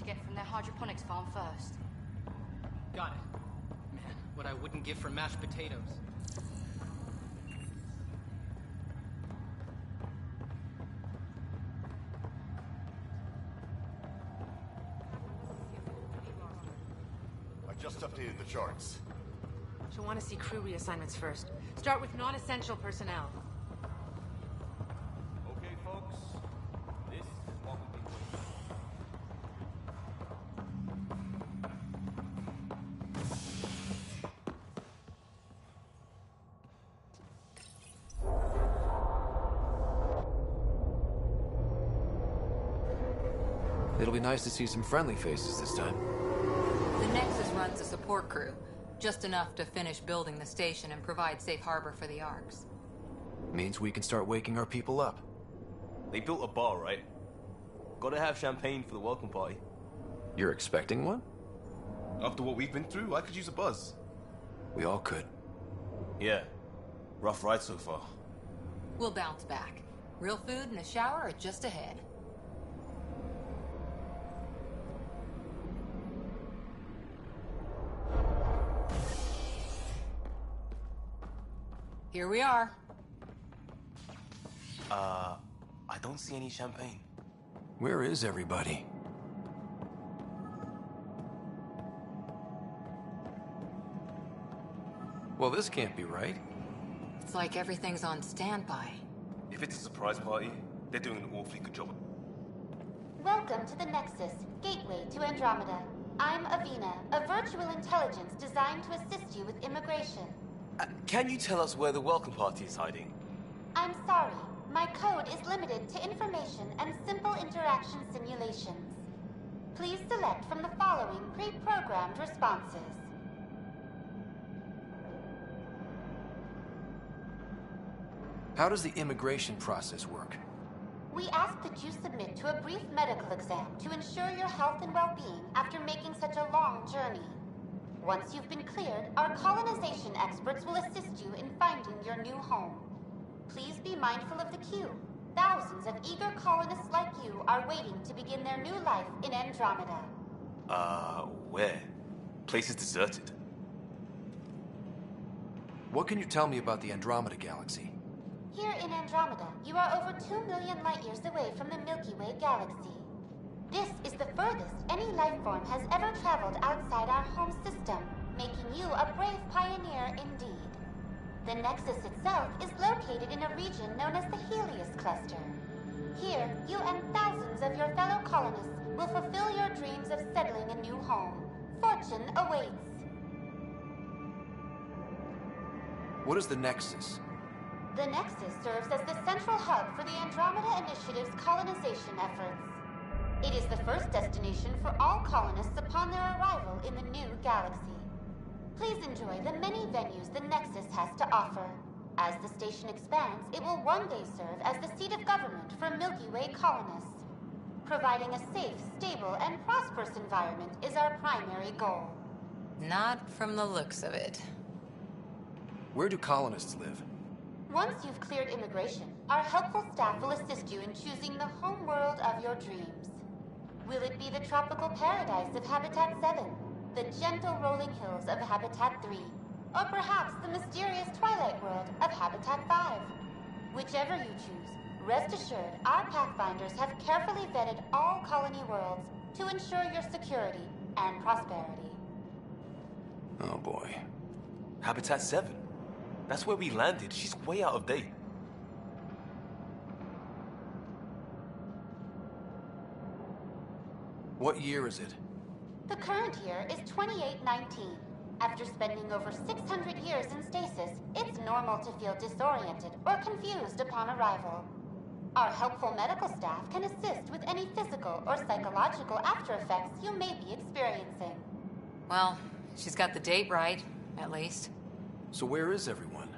to get from their hydroponics farm first. Got it. Man, what I wouldn't give for mashed potatoes. I just updated the charts. She'll want to see crew reassignments first. Start with non-essential personnel. Okay, folks. This is what we've been waiting for. It'll be nice to see some friendly faces this time. The Nexus runs a support crew. Just enough to finish building the station and provide safe harbor for the Arks. Means we can start waking our people up. They built a bar, right? Gotta have champagne for the welcome party. You're expecting one? After what we've been through, I could use a buzz. We all could. Yeah. Rough ride so far. We'll bounce back. Real food and a shower are just ahead. Here we are. I don't see any champagne. Where is everybody? Well, this can't be right. It's like everything's on standby. If it's a surprise party, they're doing an awfully good job. Welcome to the Nexus, gateway to Andromeda. I'm Avina, a virtual intelligence designed to assist you with immigration. Can you tell us where the welcome party is hiding? I'm sorry. My code is limited to information and simple interaction simulations. Please select from the following pre-programmed responses. How does the immigration process work? We ask that you submit to a brief medical exam to ensure your health and well-being after making such a long journey. Once you've been cleared, our colonization experts will assist you in finding your new home. Please be mindful of the queue. Thousands of eager colonists like you are waiting to begin their new life in Andromeda. Where? Place is deserted. What can you tell me about the Andromeda galaxy? Here in Andromeda, you are over 2 million light-years away from the Milky Way galaxy. This is the furthest any life form has ever traveled outside our home system, making you a brave pioneer indeed. The Nexus itself is located in a region known as the Helios Cluster. Here, you and thousands of your fellow colonists will fulfill your dreams of settling a new home. Fortune awaits. What is the Nexus? The Nexus serves as the central hub for the Andromeda Initiative's colonization efforts. It is the first destination for all colonists upon their arrival in the new galaxy. Please enjoy the many venues the Nexus has to offer. As the station expands, it will one day serve as the seat of government for Milky Way colonists. Providing a safe, stable, and prosperous environment is our primary goal. Not from the looks of it. Where do colonists live? Once you've cleared immigration, our helpful staff will assist you in choosing the home world of your dreams. Will it be the tropical paradise of Habitat 7, the gentle rolling hills of Habitat 3, or perhaps the mysterious twilight world of Habitat 5? Whichever you choose, rest assured our Pathfinders have carefully vetted all colony worlds to ensure your security and prosperity. Oh boy. Habitat 7? That's where we landed. She's way out of date. What year is it? The current year is 2819. After spending over 600 years in stasis, it's normal to feel disoriented or confused upon arrival. Our helpful medical staff can assist with any physical or psychological after effects you may be experiencing. Well, she's got the date right, at least. So where is everyone?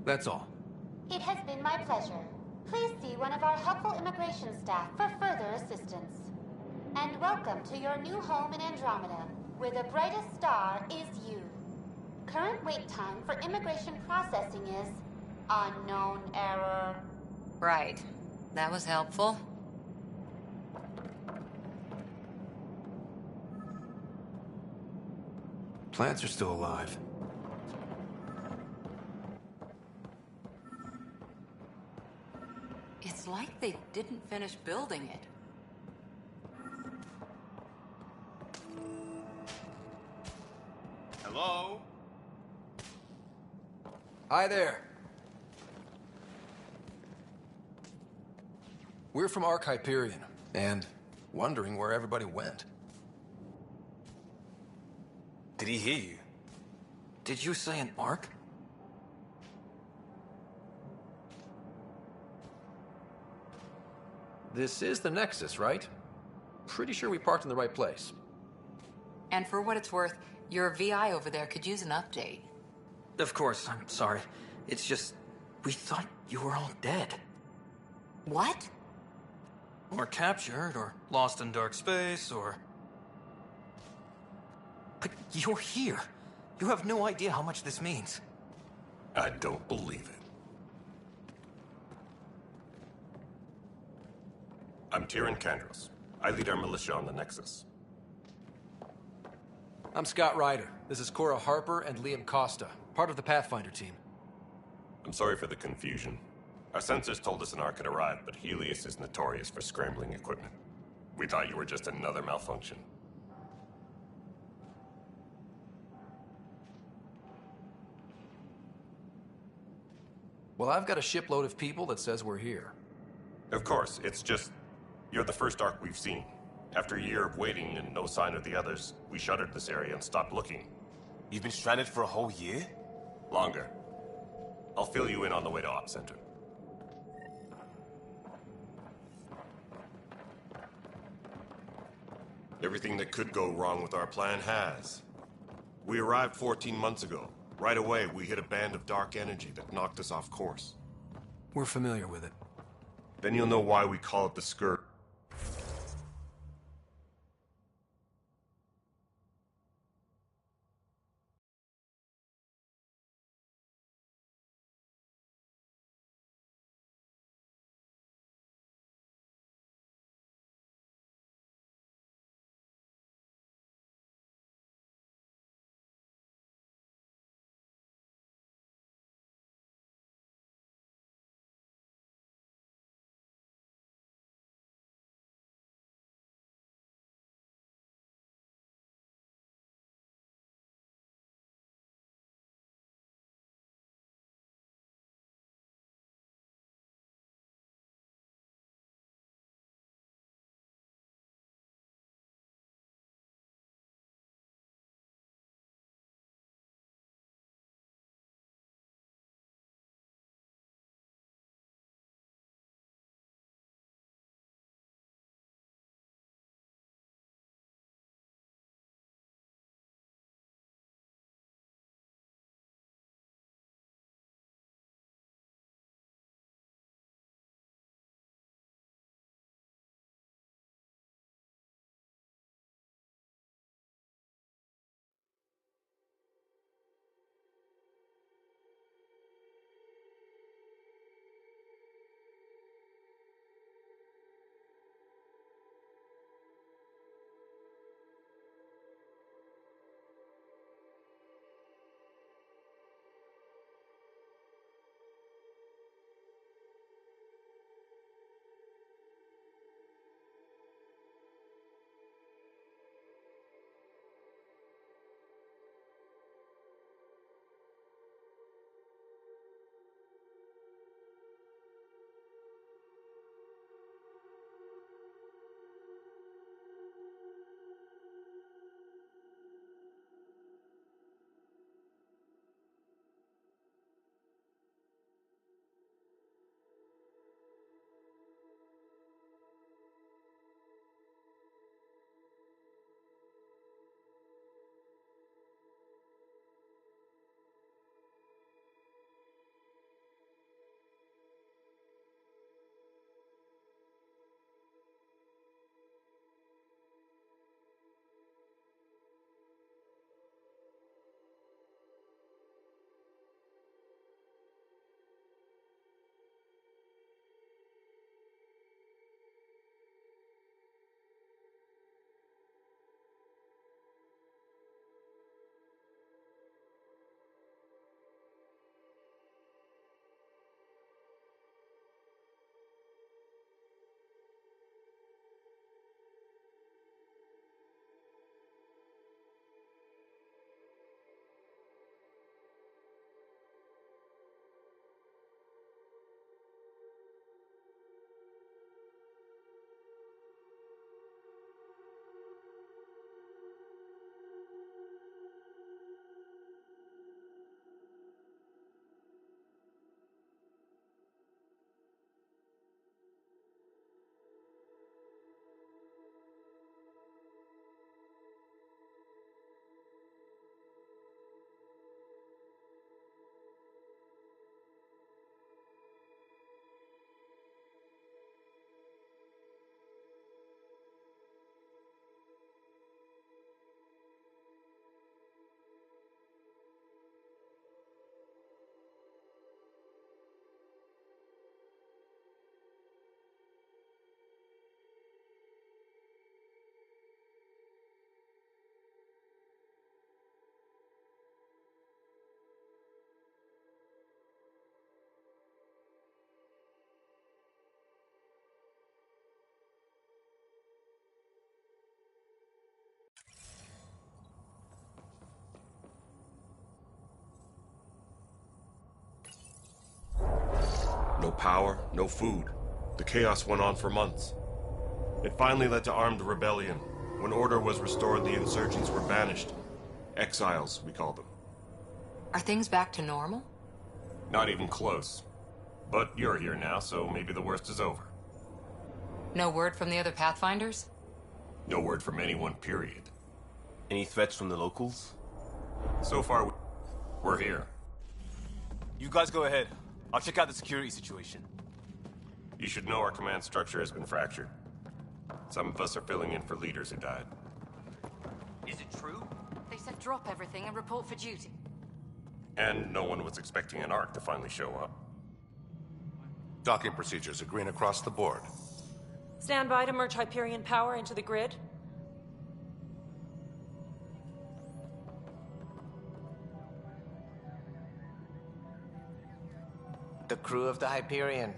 That's all. It has been my pleasure. Please see one of our helpful immigration staff for further assistance. And welcome to your new home in Andromeda, where the brightest star is you. Current wait time for immigration processing is unknown error. Right. That was helpful. plants are still alive. It's like they didn't finish building it. Hello? Hi there. We're from Ark Hyperion, and wondering where everybody went. Did he hear you? Did you say an Ark? This is the Nexus, right? Pretty sure we parked in the right place. And for what it's worth, your VI over there could use an update. Of course, I'm sorry. It's just, we thought you were all dead. What? Or captured, or lost in dark space, or... But you're here. You have no idea how much this means. I don't believe it. I'm Tyrion Kandros. I lead our militia on the Nexus. I'm Scott Ryder. This is Cora Harper and Liam Costa, part of the Pathfinder team. I'm sorry for the confusion. Our sensors told us an Ark had arrived, but Helios is notorious for scrambling equipment. We thought you were just another malfunction. Well, I've got a shipload of people that says we're here. Of course, it's just... You're the first Ark we've seen. After a year of waiting and no sign of the others, we shuttered this area and stopped looking. You've been stranded for a whole year? Longer. I'll fill you in on the way to Op Center. Everything that could go wrong with our plan has. We arrived 14 months ago. Right away, we hit a band of dark energy that knocked us off course. We're familiar with it. Then you'll know why we call it the Scourge. No power, no food. The chaos went on for months. It finally led to armed rebellion. When order was restored, the insurgents were banished. Exiles, we call them. Are things back to normal? Not even close. But you're here now, so maybe the worst is over. No word from the other Pathfinders? No word from anyone, period. Any threats from the locals? So far, we're here. You guys go ahead. I'll check out the security situation. You should know our command structure has been fractured. Some of us are filling in for leaders who died. Is it true? They said drop everything and report for duty. And no one was expecting an Ark to finally show up. Docking procedures agreeing across the board. Stand by to merge Hyperion power into the grid. The crew of the Hyperion.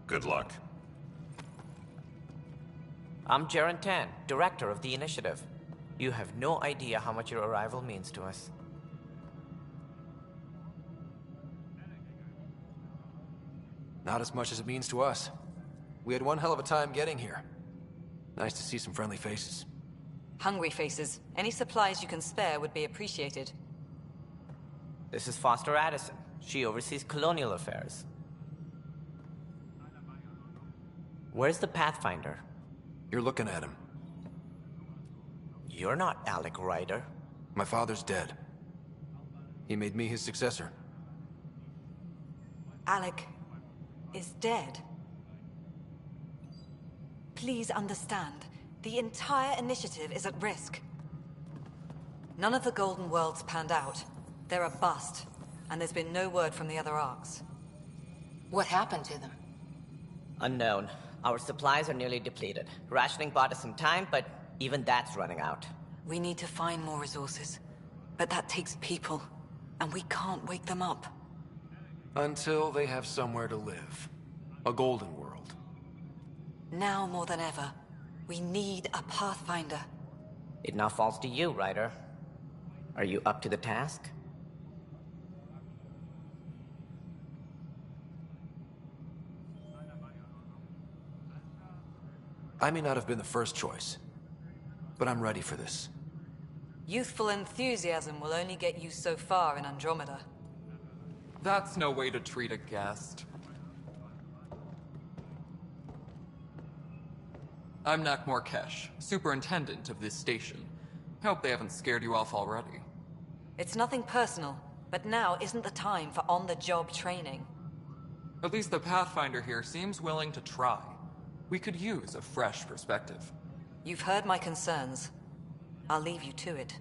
Good luck. I'm Jaren Tan, director of the initiative. You have no idea how much your arrival means to us. Not as much as it means to us. We had one hell of a time getting here. Nice to see some friendly faces. Hungry faces. Any supplies you can spare would be appreciated. This is Foster Addison. She oversees colonial affairs. Where's the Pathfinder? You're looking at him. You're not Alec Ryder. My father's dead. He made me his successor. Alec is dead. Please understand, the entire initiative is at risk. None of the Golden Worlds panned out. They're a bust, and there's been no word from the other arcs. What happened to them? Unknown. Our supplies are nearly depleted. Rationing bought us some time, but even that's running out. We need to find more resources. But that takes people, and we can't wake them up. Until they have somewhere to live. A golden world. Now more than ever, we need a Pathfinder. It now falls to you, Ryder. Are you up to the task? I may not have been the first choice, but I'm ready for this. Youthful enthusiasm will only get you so far in Andromeda. That's no way to treat a guest. I'm Nak Morkesh, superintendent of this station. Hope they haven't scared you off already. It's nothing personal, but now isn't the time for on-the-job training. At least the Pathfinder here seems willing to try. We could use a fresh perspective. You've heard my concerns. I'll leave you to it.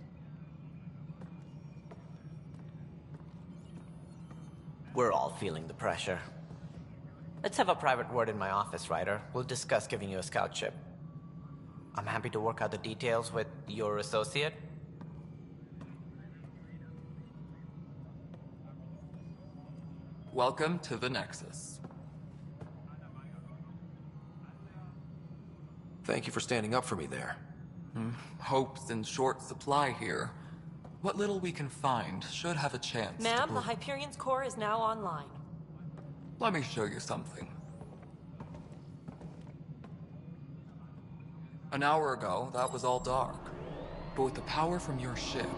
We're all feeling the pressure. Let's have a private word in my office, Ryder. We'll discuss giving you a scout ship. I'm happy to work out the details with your associate. Welcome to the Nexus. Thank you for standing up for me there. Hope's in short supply here. What little we can find should have a chance. Ma'am, the Hyperion's core is now online. Let me show you something. An hour ago, that was all dark. But with the power from your ship,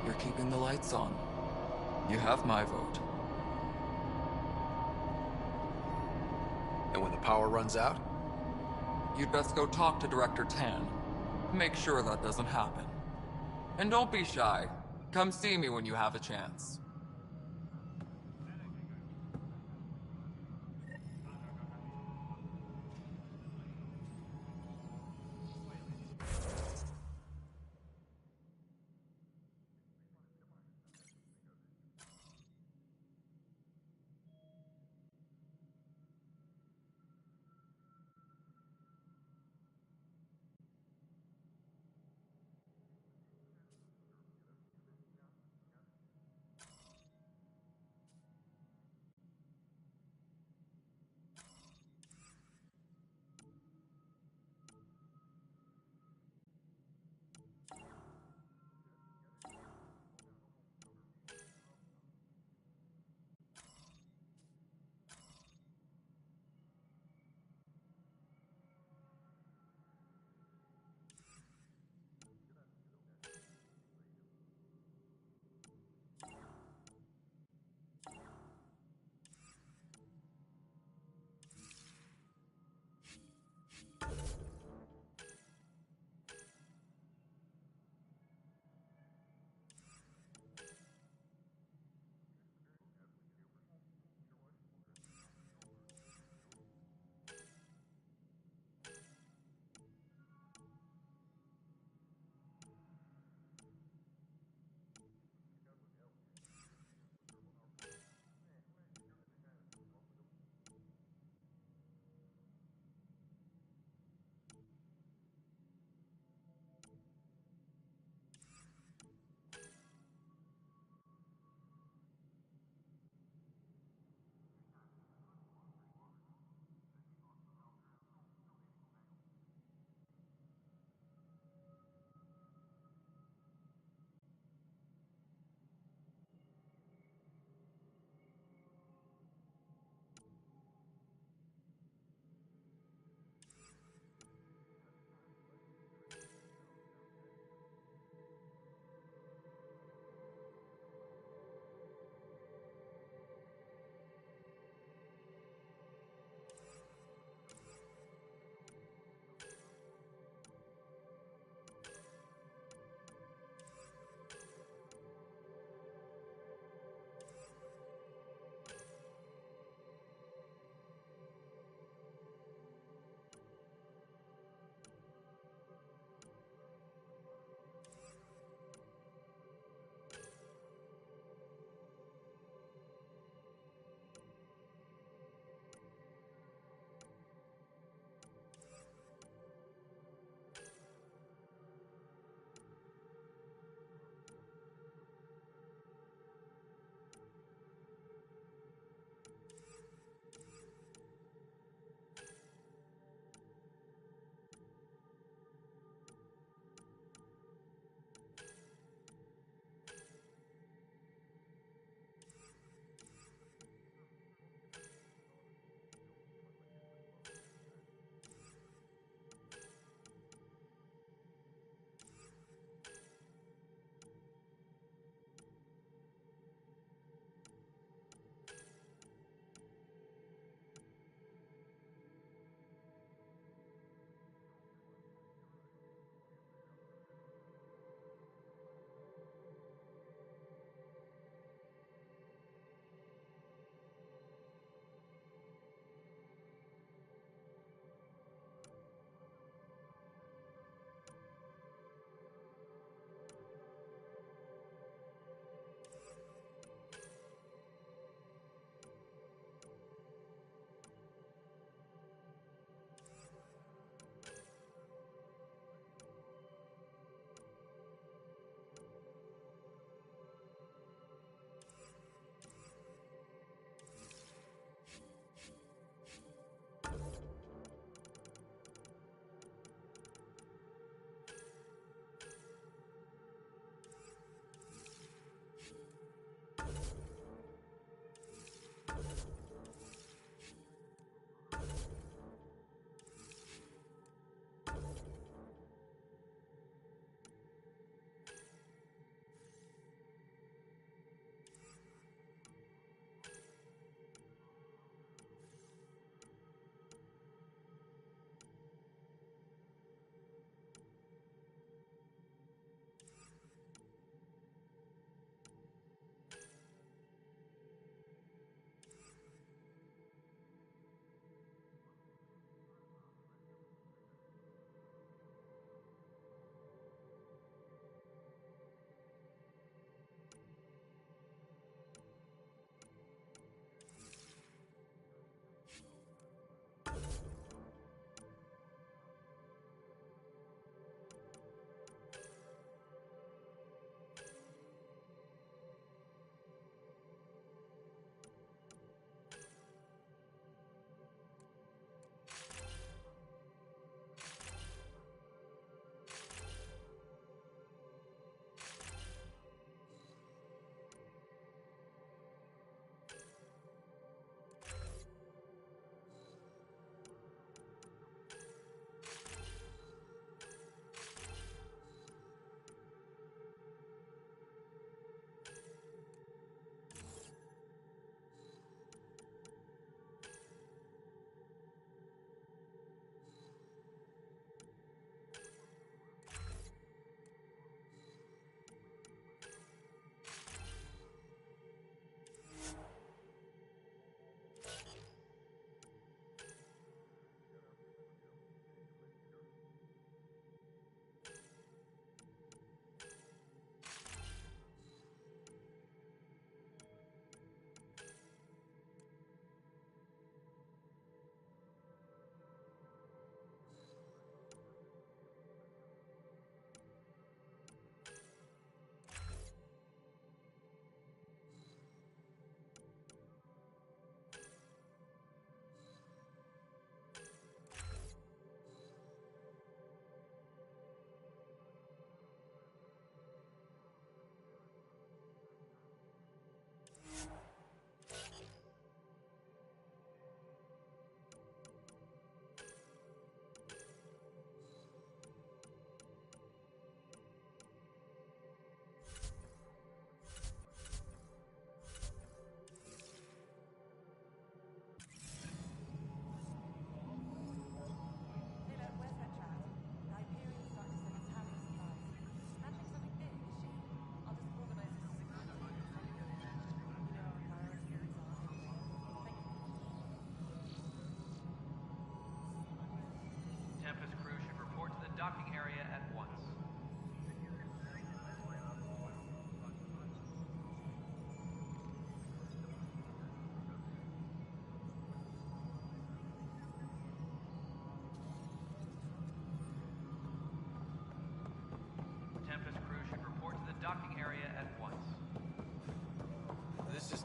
you're keeping the lights on. You have my vote. And when the power runs out? You'd best go talk to Director Tan. Make sure that doesn't happen. And don't be shy. Come see me when you have a chance.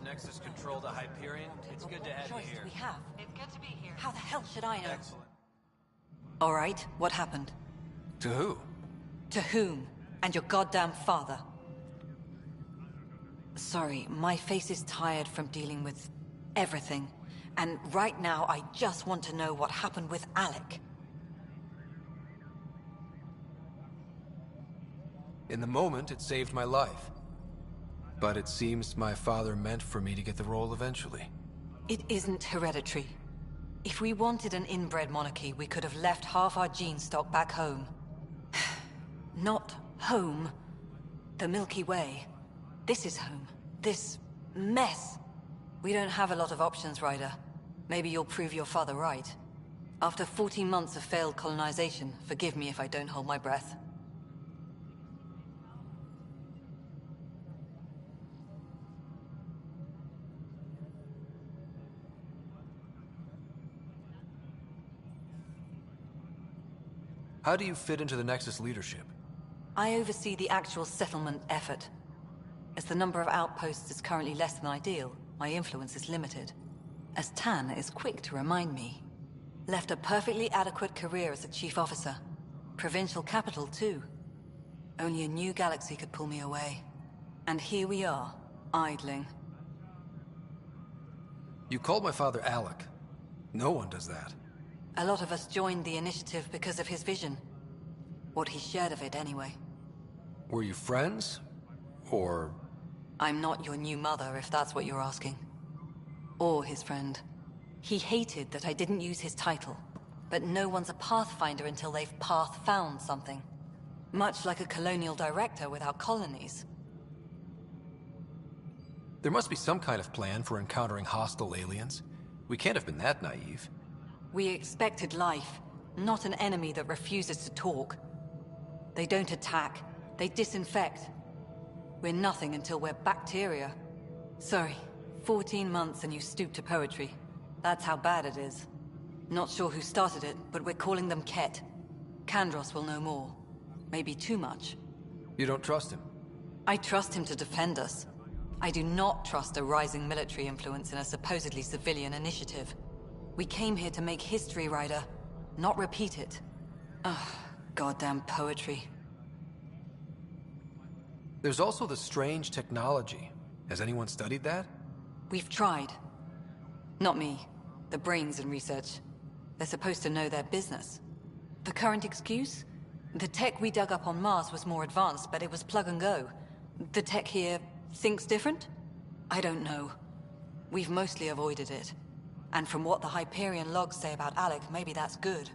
Nexus control to Hyperion. It's good to have you Choice here. we have. It's good to be here. How the hell should I know? Excellent. All right, what happened? To who? To whom? And your goddamn father. Sorry, my face is tired from dealing with everything. And right now, I just want to know what happened with Alec. In the moment, it saved my life. But it seems my father meant for me to get the role eventually. It isn't hereditary. If we wanted an inbred monarchy, we could have left half our gene stock back home. Not home. The Milky Way. This is home. This mess. We don't have a lot of options, Ryder. Maybe you'll prove your father right. After 14 months of failed colonization, forgive me if I don't hold my breath. How do you fit into the Nexus leadership? I oversee the actual settlement effort. As the number of outposts is currently less than ideal, my influence is limited. As Tan is quick to remind me. Left a perfectly adequate career as a chief officer. Provincial capital, too. Only a new galaxy could pull me away. And here we are, idling. You called my father Alec. No one does that. A lot of us joined the initiative because of his vision. What he shared of it, anyway. Were you friends? Or... I'm not your new mother, if that's what you're asking. Or his friend. He hated that I didn't use his title. But no one's a pathfinder until they've path-found something. Much like a colonial director without colonies. There must be some kind of plan for encountering hostile aliens. We can't have been that naive. We expected life, not an enemy that refuses to talk. They don't attack, they disinfect. We're nothing until we're bacteria. Sorry, 14 months and you stoop to poetry. That's how bad it is. Not sure who started it, but we're calling them Ket. Kandros will know more. Maybe too much. You don't trust him? I trust him to defend us. I do not trust a rising military influence in a supposedly civilian initiative. We came here to make history, Ryder, not repeat it. Ugh, goddamn poetry. There's also the strange technology. Has anyone studied that? We've tried. Not me. The brains in research. They're supposed to know their business. The current excuse? The tech we dug up on Mars was more advanced, but it was plug and go. The tech here thinks different? I don't know. We've mostly avoided it. And from what the Hyperion logs say about Alec, maybe that's good.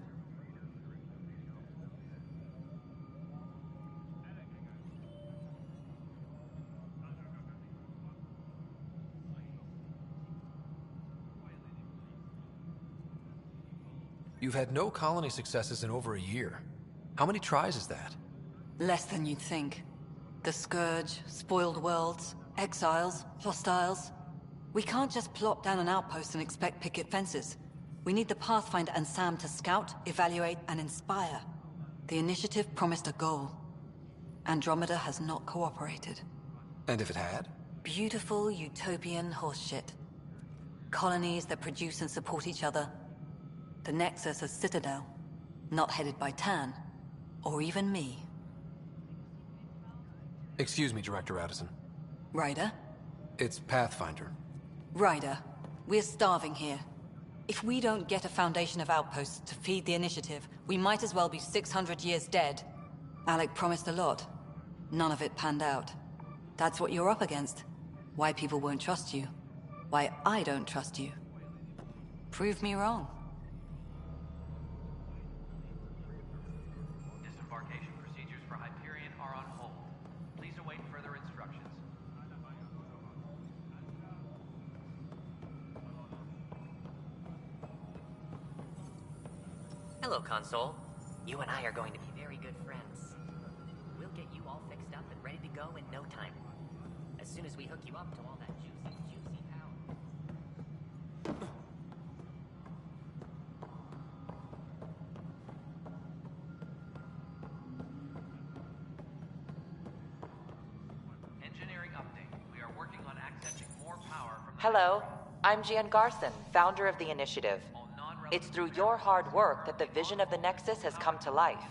You've had no colony successes in over a year. How many tries is that? Less than you'd think. The Scourge, spoiled worlds, exiles, hostiles. We can't just plop down an outpost and expect picket fences. We need the Pathfinder and Sam to scout, evaluate, and inspire. The initiative promised a goal. Andromeda has not cooperated. And if it had? Beautiful utopian horseshit. Colonies that produce and support each other. The Nexus a citadel, not headed by Tan, or even me. Excuse me, Director Addison. Ryder? It's Pathfinder. Ryder, we're starving here. If we don't get a foundation of outposts to feed the initiative, we might as well be 600 years dead. Alec promised a lot. None of it panned out. That's what you're up against. Why people won't trust you. Why I don't trust you. Prove me wrong. Disembarkation procedures for Hyperion are on hold. Please await further instructions. Hello, Console. You and I are going to be very good friends. We'll get you all fixed up and ready to go in no time. As soon as we hook you up to all that juicy power. Engineering update. We are working on accessing more power from Hello, I'm Gian Garson, founder of the initiative. It's through your hard work that the vision of the Nexus has come to life.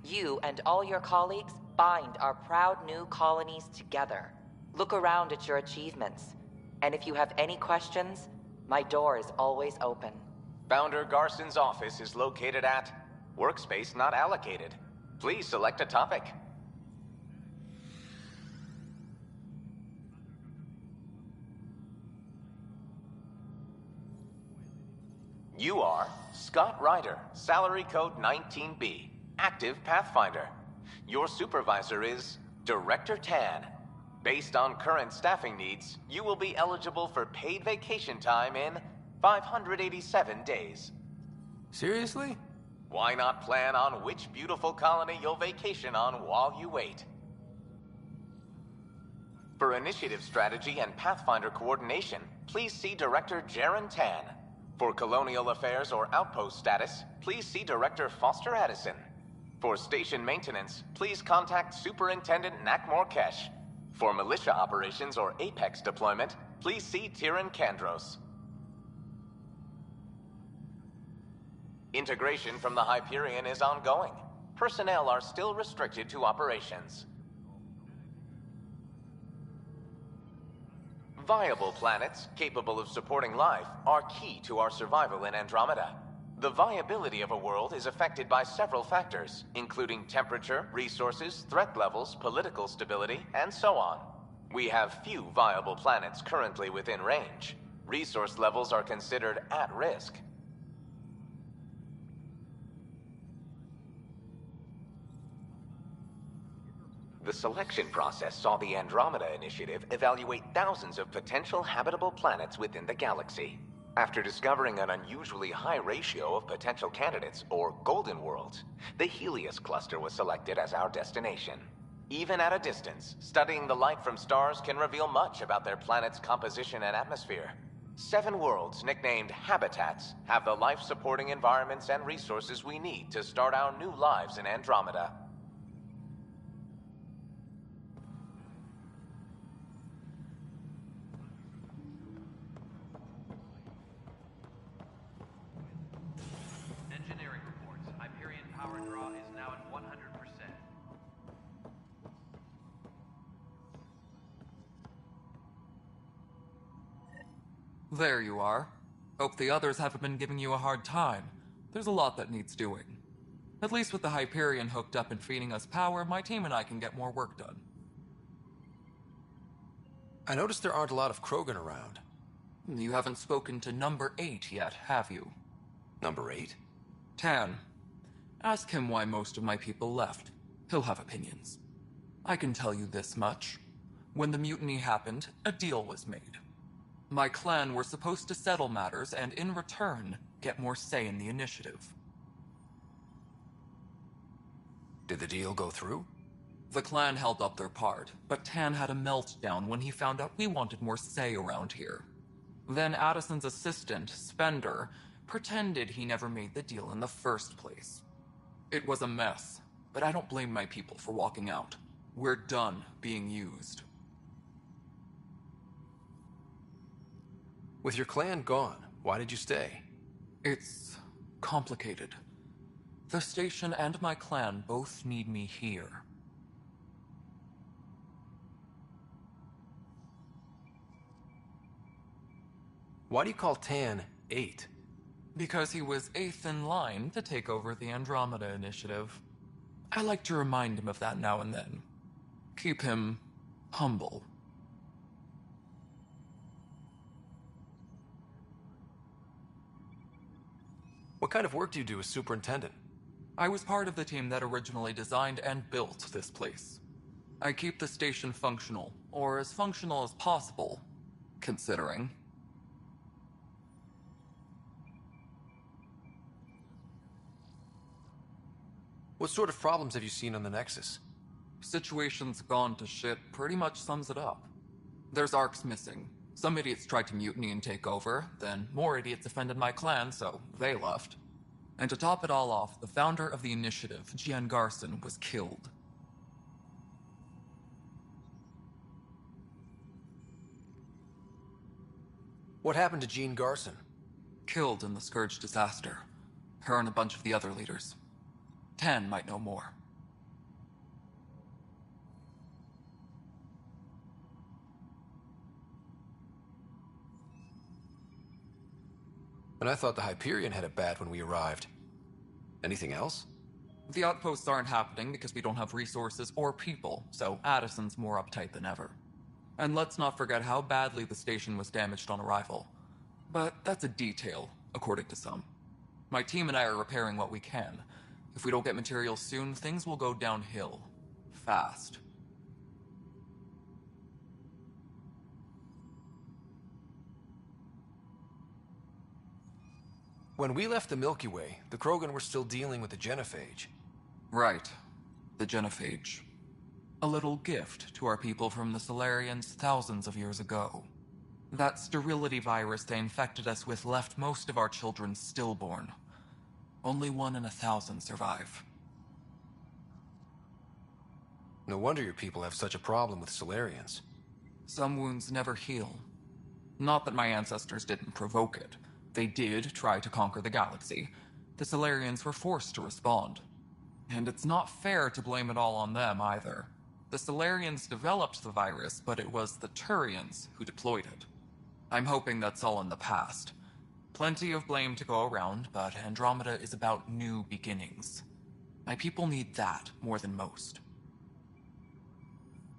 You and all your colleagues bind our proud new colonies together. Look around at your achievements. And if you have any questions, my door is always open. Founder Garson's office is located at Workspace Not Allocated. Please select a topic. You are Scott Ryder, salary code 19B, active Pathfinder. Your supervisor is Director Tan. Based on current staffing needs, you will be eligible for paid vacation time in 587 days. Seriously? Why not plan on which beautiful colony you'll vacation on while you wait? For initiative strategy and Pathfinder coordination, please see Director Jaren Tan. For colonial affairs or outpost status, please see Director Foster Addison. For station maintenance, please contact Superintendent Nakmor Kesh. For militia operations or Apex deployment, please see Tyran Kandros. Integration from the Hyperion is ongoing. Personnel are still restricted to operations. Viable planets capable of supporting life are key to our survival in Andromeda. The viability of a world is affected by several factors, including temperature, resources, threat levels, political stability, and so on. We have few viable planets currently within range. Resource levels are considered at risk. The selection process saw the Andromeda Initiative evaluate thousands of potential habitable planets within the galaxy. After discovering an unusually high ratio of potential candidates, or golden worlds, the Helios cluster was selected as our destination. Even at a distance, studying the light from stars can reveal much about their planet's composition and atmosphere. 7 worlds, nicknamed habitats, have the life-supporting environments and resources we need to start our new lives in Andromeda. Engineering reports. Hyperion power draw is now at 100%. There you are. Hope the others haven't been giving you a hard time. There's a lot that needs doing. At least with the Hyperion hooked up and feeding us power, my team and I can get more work done. I noticed there aren't a lot of Krogan around. You haven't spoken to number 8 yet, have you? Number 8? Tan. Ask him why most of my people left. He'll have opinions. I can tell you this much. When the mutiny happened, a deal was made. My clan were supposed to settle matters and, in return, get more say in the initiative. Did the deal go through? The clan held up their part, but Tan had a meltdown when he found out we wanted more say around here. Then Addison's assistant, Spender, pretended he never made the deal in the first place. It was a mess, but I don't blame my people for walking out. We're done being used. With your clan gone, why did you stay? It's complicated. The station and my clan both need me here. Why do you call Tan 8? Because he was 8th in line to take over the Andromeda Initiative. I like to remind him of that now and then. Keep him humble. What kind of work do you do as superintendent? I was part of the team that originally designed and built this place. I keep the station functional, or as functional as possible, considering. What sort of problems have you seen on the Nexus? Situation's gone to shit pretty much sums it up. There's arcs missing. Some idiots tried to mutiny and take over, then more idiots offended my clan, so they left. And to top it all off, the founder of the initiative, Gian Garson, was killed. What happened to Jean Garson? Killed in the Scourge disaster. Her and a bunch of the other leaders. Tan might know more. And I thought the Hyperion had it bad when we arrived. Anything else? The outposts aren't happening because we don't have resources or people, so Addison's more uptight than ever. And let's not forget how badly the station was damaged on arrival. But that's a detail, according to some. My team and I are repairing what we can. If we don't get materials soon, things will go downhill. Fast. When we left the Milky Way, the Krogan were still dealing with the genophage. Right. The genophage. A little gift to our people from the Solarians thousands of years ago. That sterility virus they infected us with left most of our children stillborn. Only 1 in 1,000 survive. No wonder your people have such a problem with Solarians. Some wounds never heal. Not that my ancestors didn't provoke it. They did try to conquer the galaxy. The Solarians were forced to respond. And it's not fair to blame it all on them, either. The Solarians developed the virus, but it was the Turians who deployed it. I'm hoping that's all in the past. Plenty of blame to go around, but Andromeda is about new beginnings. My people need that more than most.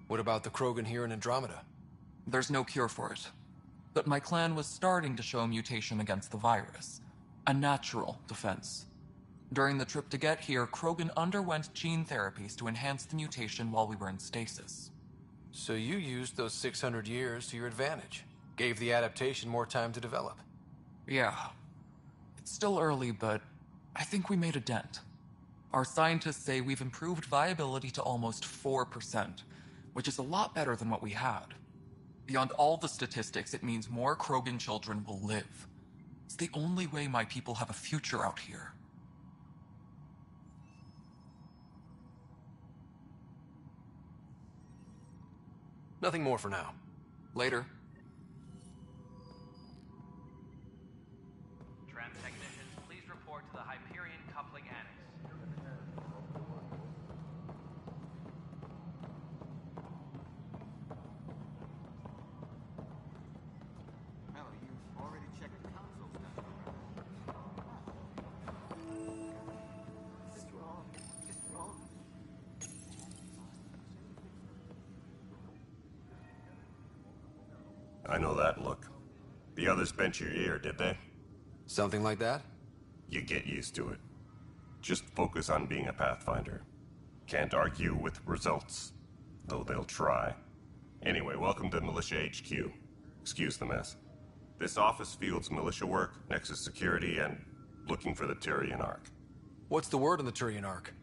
What about the Krogan here in Andromeda? There's no cure for it. But my clan was starting to show mutation against the virus. A natural defense. During the trip to get here, Krogan underwent gene therapies to enhance the mutation while we were in stasis. So you used those 600 years to your advantage. Gave the adaptation more time to develop. Yeah. It's still early, but I think we made a dent. Our scientists say we've improved viability to almost 4%, which is a lot better than what we had. Beyond all the statistics, it means more Krogan children will live. It's the only way my people have a future out here. Nothing more for now. Later. Tram technicians, please report to the Hyperion coupling annex. I know that look. The others bent your ear, did they? Something like that? You get used to it. Just focus on being a Pathfinder. Can't argue with results, though they'll try. Anyway, welcome to Militia HQ. Excuse the mess. This office fields militia work, Nexus security, and looking for the Turian Ark. What's the word on the Turian Ark?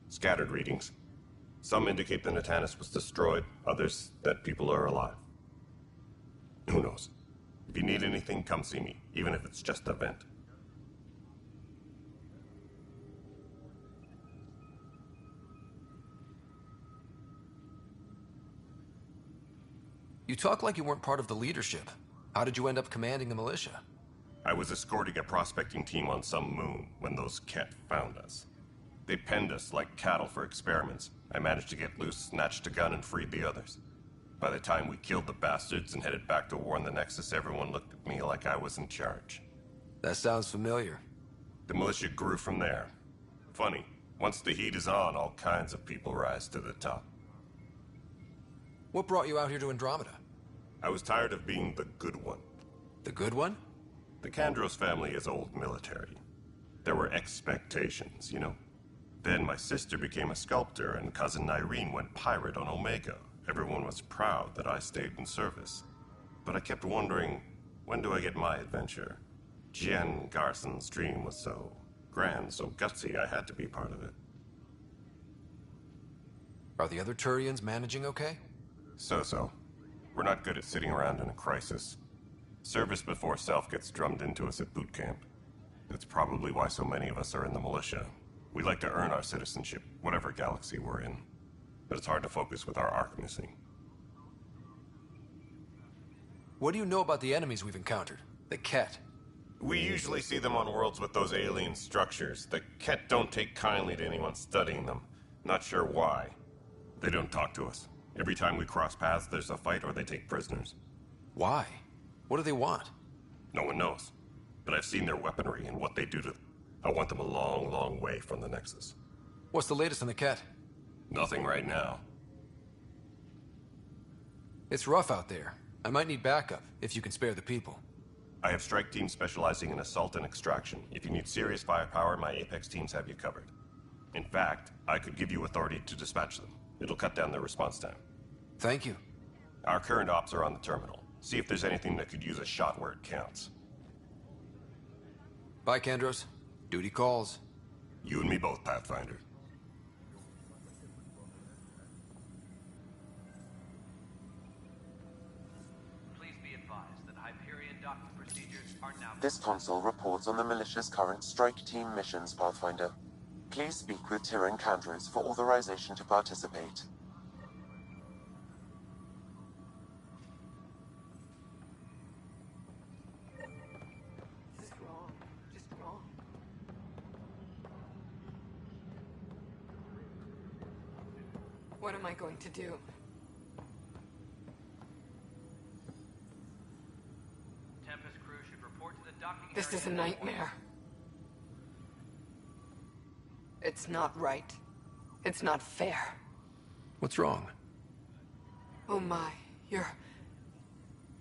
Scattered readings. Some indicate the Natanus was destroyed, others that people are alive. Who knows? If you need anything, come see me, even if it's just a vent. You talk like you weren't part of the leadership. How did you end up commanding the militia? I was escorting a prospecting team on some moon when those Ket found us. They penned us like cattle for experiments. I managed to get loose, snatched a gun, and freed the others. By the time we killed the bastards and headed back to warn the Nexus, everyone looked at me like I was in charge. That sounds familiar. The militia grew from there. Funny, once the heat is on, all kinds of people rise to the top. What brought you out here to Andromeda? I was tired of being the good one. The good one? The Kandros family is old military. There were expectations, you know? Then my sister became a sculptor and cousin Irene went pirate on Omega. Everyone was proud that I stayed in service. But I kept wondering, when do I get my adventure? Jean Garson's dream was so grand, so gutsy, I had to be part of it. Are the other Turians managing okay? So-so. We're not good at sitting around in a crisis. Service before self gets drummed into us at boot camp. That's probably why so many of us are in the militia. We like to earn our citizenship, whatever galaxy we're in. But it's hard to focus with our arc missing. What do you know about the enemies we've encountered? The Ket. We usually see them on worlds with those alien structures. The Ket don't take kindly to anyone studying them. Not sure why. They don't talk to us. Every time we cross paths, there's a fight or they take prisoners. Why? What do they want? No one knows. But I've seen their weaponry and what they do to them. I want them a long, long way from the Nexus. What's the latest on the Ket? Nothing right now. It's rough out there. I might need backup, if you can spare the people. I have strike teams specializing in assault and extraction. If you need serious firepower, my Apex teams have you covered. In fact, I could give you authority to dispatch them. It'll cut down their response time. Thank you. Our current ops are on the terminal. See if there's anything that could use a shot where it counts. Bye, Kandros. Duty calls. You and me both, Pathfinder. Please be advised that Hyperion docking procedures are now... This console reports on the militia's current strike team missions, Pathfinder. Please speak with Tyrion Kandros for authorization to participate. Just wrong. Just wrong. What am I going to do? Tempest crew should report to the docking This area is a nightmare. It's not right. It's not fair. What's wrong? Oh my,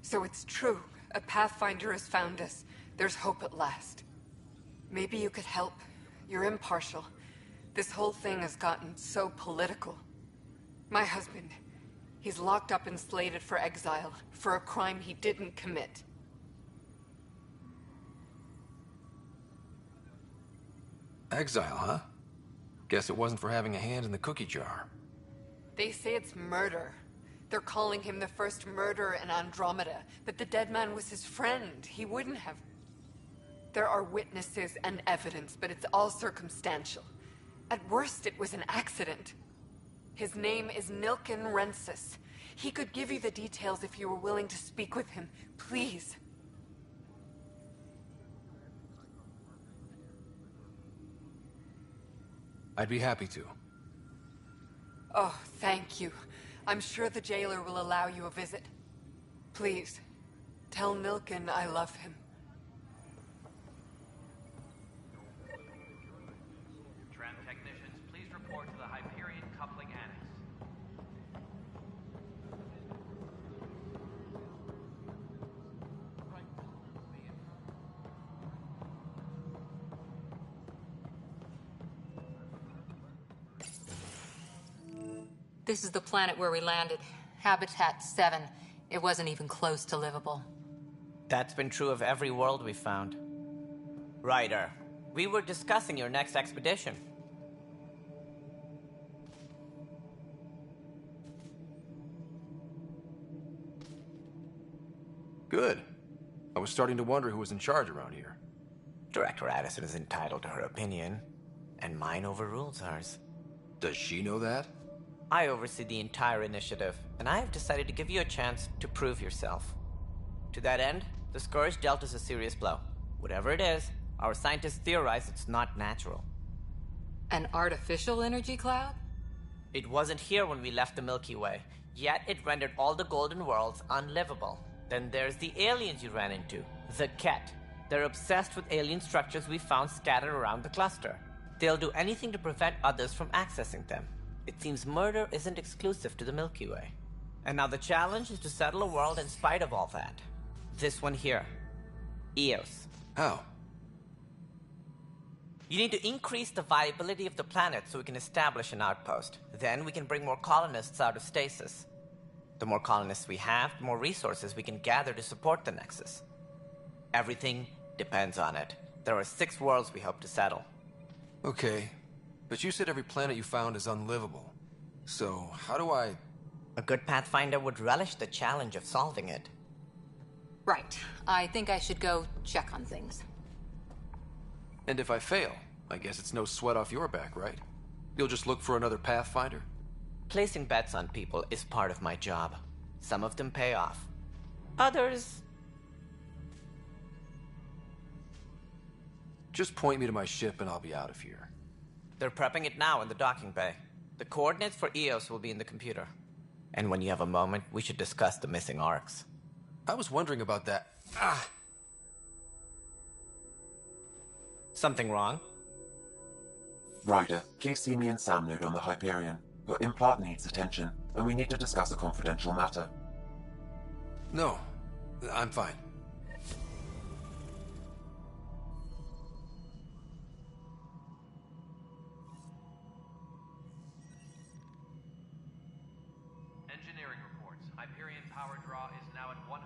So it's true. A Pathfinder has found us. There's hope at last. Maybe you could help. You're impartial. This whole thing has gotten so political. My husband, he's locked up and slated for exile for a crime he didn't commit. Exile, huh? Guess it wasn't for having a hand in the cookie jar. They say it's murder. They're calling him the first murderer in Andromeda, but the dead man was his friend. He wouldn't have... There are witnesses and evidence, but it's all circumstantial. At worst, it was an accident. His name is Nilken Rensis. He could give you the details if you were willing to speak with him. Please. I'd be happy to. Oh, thank you. I'm sure the jailer will allow you a visit. Please, tell Nilken I love him. Tram technicians, please report to the Hyperion coupling annex. This is the planet where we landed. Habitat 7. It wasn't even close to livable. That's been true of every world we found. Ryder, we were discussing your next expedition. Good. I was starting to wonder who was in charge around here. Director Addison is entitled to her opinion, and mine overrules hers. Does she know that? I oversee the entire initiative, and I have decided to give you a chance to prove yourself. To that end, the Scourge dealt us a serious blow. Whatever it is, our scientists theorize it's not natural. An artificial energy cloud? It wasn't here when we left the Milky Way, yet it rendered all the golden worlds unlivable. Then there's the aliens you ran into, the Ket. They're obsessed with alien structures we found scattered around the cluster. They'll do anything to prevent others from accessing them. It seems murder isn't exclusive to the Milky Way. And now the challenge is to settle a world in spite of all that. This one here. Eos. How? You need to increase the viability of the planet so we can establish an outpost. Then we can bring more colonists out of stasis. The more colonists we have, the more resources we can gather to support the Nexus. Everything depends on it. There are 6 worlds we hope to settle. Okay, but you said every planet you found is unlivable. So, how do I... A good Pathfinder would relish the challenge of solving it. Right. I think I should go check on things. And if I fail, I guess it's no sweat off your back, right? You'll just look for another Pathfinder? Placing bets on people is part of my job. Some of them pay off. Others... Just point me to my ship and I'll be out of here. They're prepping it now in the docking bay. The coordinates for EOS will be in the computer. And when you have a moment, we should discuss the missing arcs. I was wondering about that. Something wrong? Ryder, please see me and Sam node on the Hyperion. Your implant needs attention, and we need to discuss a confidential matter. No, I'm fine. Engineering reports. Hyperion power draw is now at 100%.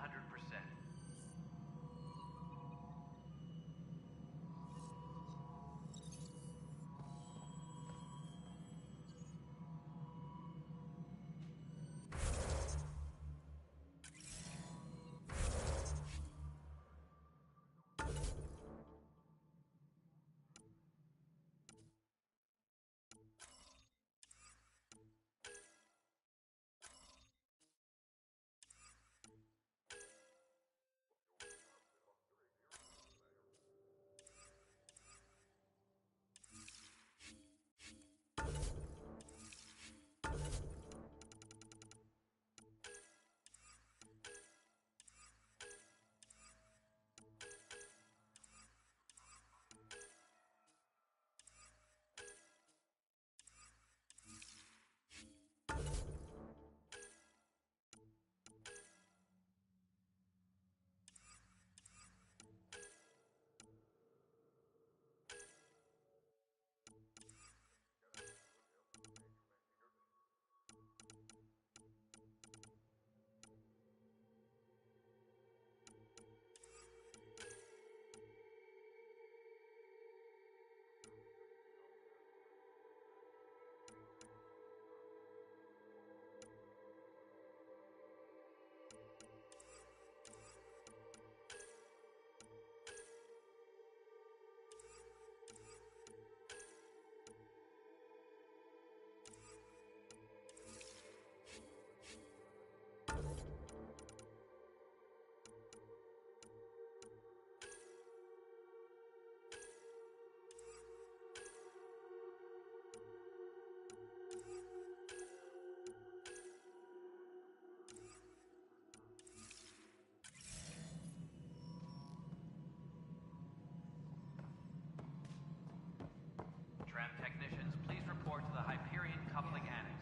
Tram technicians, please report to the Hyperion coupling annex.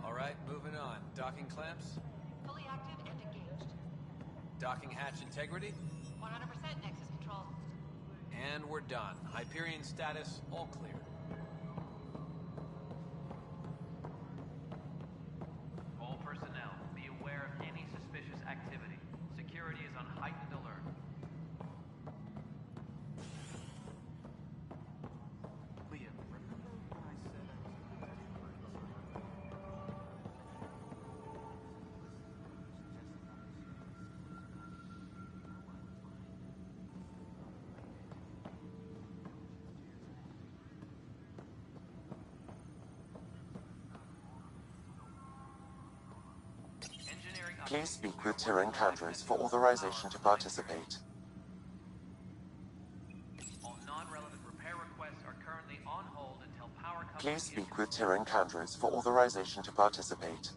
All right, moving on. Docking clamps? Fully active and engaged. Docking hatch integrity? 100% Nexus control. And we're done. Hyperion status, all clear. All personnel, be aware of any suspicious activity. Security is on heightened alert. Liam, remember when I said Please speak with Tyrion Candros for authorization to participate. all non-relevant repair requests are currently on hold until power comes. Please speak with Tyrion Candros for authorization to participate.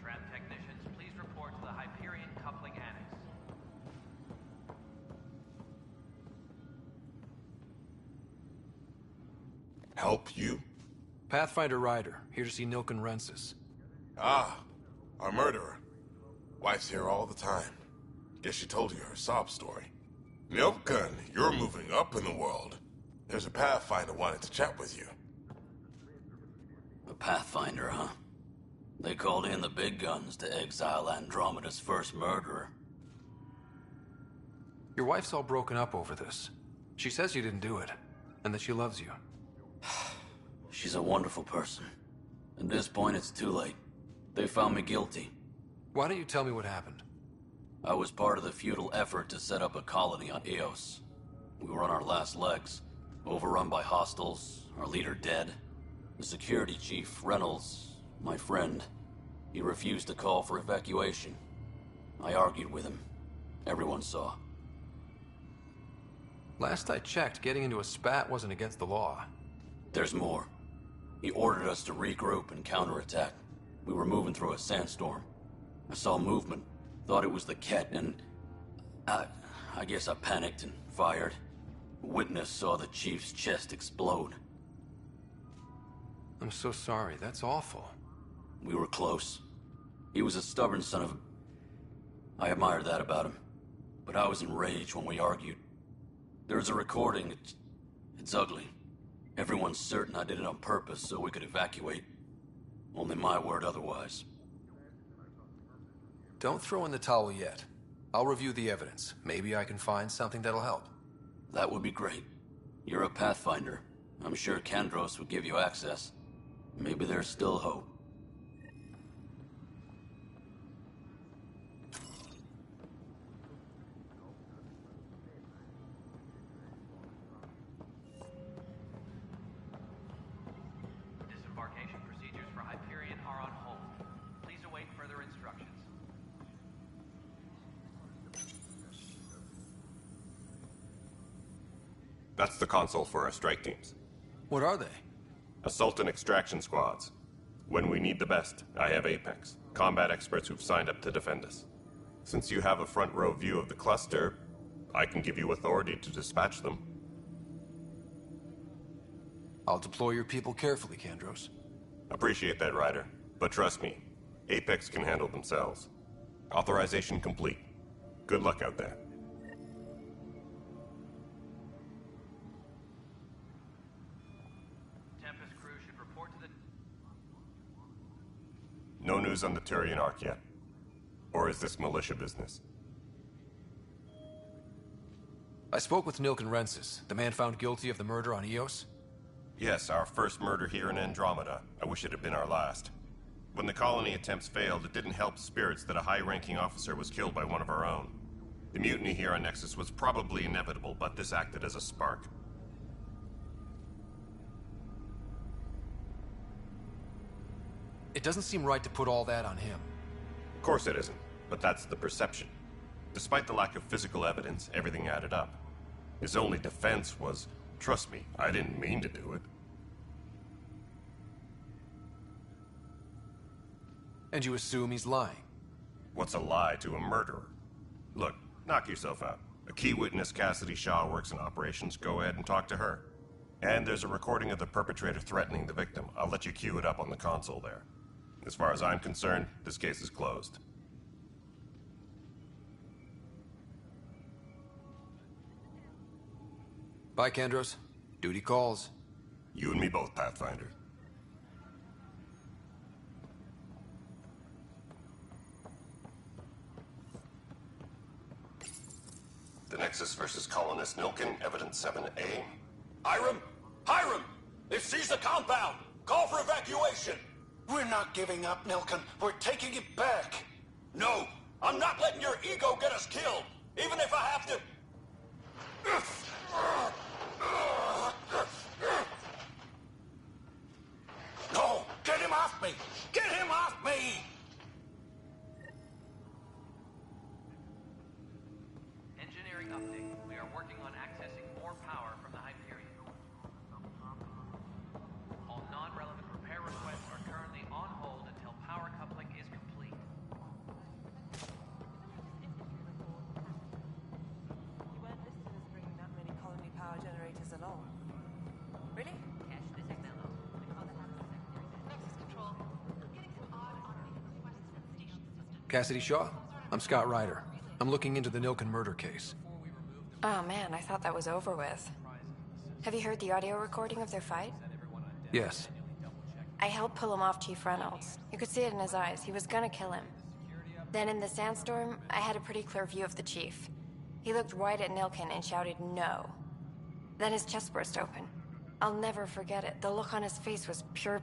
Tram technicians, please report to the Hyperion coupling annex. Help you? Pathfinder Ryder, here to see Nilken Rensis. Ah, our murderer. Wife's here all the time. Guess she told you her sob story. Nilken, you're moving up in the world. There's a Pathfinder wanting to chat with you. A Pathfinder, huh? They called in the big guns to exile Andromeda's first murderer. Your wife's all broken up over this. She says you didn't do it, and that she loves you. She's a wonderful person. At this point, it's too late. They found me guilty. Why don't you tell me what happened? I was part of the futile effort to set up a colony on Eos. We were on our last legs, overrun by hostiles, our leader dead. The security chief, Reynolds, my friend, he refused to call for evacuation. I argued with him. Everyone saw. Last I checked, getting into a spat wasn't against the law. There's more. He ordered us to regroup and counterattack. We were moving through a sandstorm. I saw movement, thought it was the Ket, and I guess I panicked and fired. A witness saw the chief's chest explode. I'm so sorry, that's awful. We were close. He was a stubborn son of a... I admired that about him. But I was enraged when we argued. There's a recording. It's ugly. Everyone's certain I did it on purpose so we could evacuate. Only my word otherwise. Don't throw in the towel yet. I'll review the evidence. Maybe I can find something that'll help. That would be great. You're a Pathfinder. I'm sure Kandros would give you access. Maybe there's still hope. Disembarkation procedures for Hyperion are on hold. Please await further instructions. That's the console for our strike teams. What are they? Assault and extraction squads. When we need the best, I have Apex, combat experts who've signed up to defend us. Since you have a front row view of the cluster, I can give you authority to dispatch them. I'll deploy your people carefully, Kandros. Appreciate that, Ryder. But trust me, Apex can handle themselves. Authorization complete. Good luck out there. Tempest crew should report to the... No news on the Turian Ark yet. Or is this militia business? I spoke with Nilken Rensis, the man found guilty of the murder on Eos. Yes, our first murder here in Andromeda. I wish it had been our last. When the colony attempts failed, it didn't help spirits that a high-ranking officer was killed by one of our own. The mutiny here on Nexus was probably inevitable, but this acted as a spark. It doesn't seem right to put all that on him. Of course it isn't, but that's the perception. Despite the lack of physical evidence, everything added up. His only defense was, trust me, I didn't mean to do it. And you assume he's lying? What's a lie to a murderer? Look, knock yourself out. A key witness, Cassidy Shaw, works in operations. Go ahead and talk to her. And there's a recording of the perpetrator threatening the victim. I'll let you cue it up on the console there. As far as I'm concerned, this case is closed. Bye, Kandros. Duty calls. You and me both, Pathfinder. The Nexus versus Colonist Nilken, Evidence 7A. Hiram! Hiram! They've seized the compound! Call for evacuation! We're not giving up, Nilken. We're taking it back. No! I'm not letting your ego get us killed! Even if I have to... No! Get him off me! Get him off me! Engineering update. We are working on accessing more power from the Hyperion. All non-relevant repair requests are currently on hold until power coupling is complete. You weren't listed as bringing that many colony power generators along. Really? Cash the technology. We call the secondary. Nexus Control. I'm getting some odd automated requests from the station system. Cassidy Shaw? I'm Scott Ryder. I'm looking into the Nilken murder case. Oh man, I thought that was over with. Have you heard the audio recording of their fight? Yes. I helped pull him off Chief Reynolds. You could see it in his eyes. He was gonna kill him. Then in the sandstorm, I had a pretty clear view of the chief. He looked right at Nilken and shouted no. Then his chest burst open. I'll never forget it. The look on his face was pure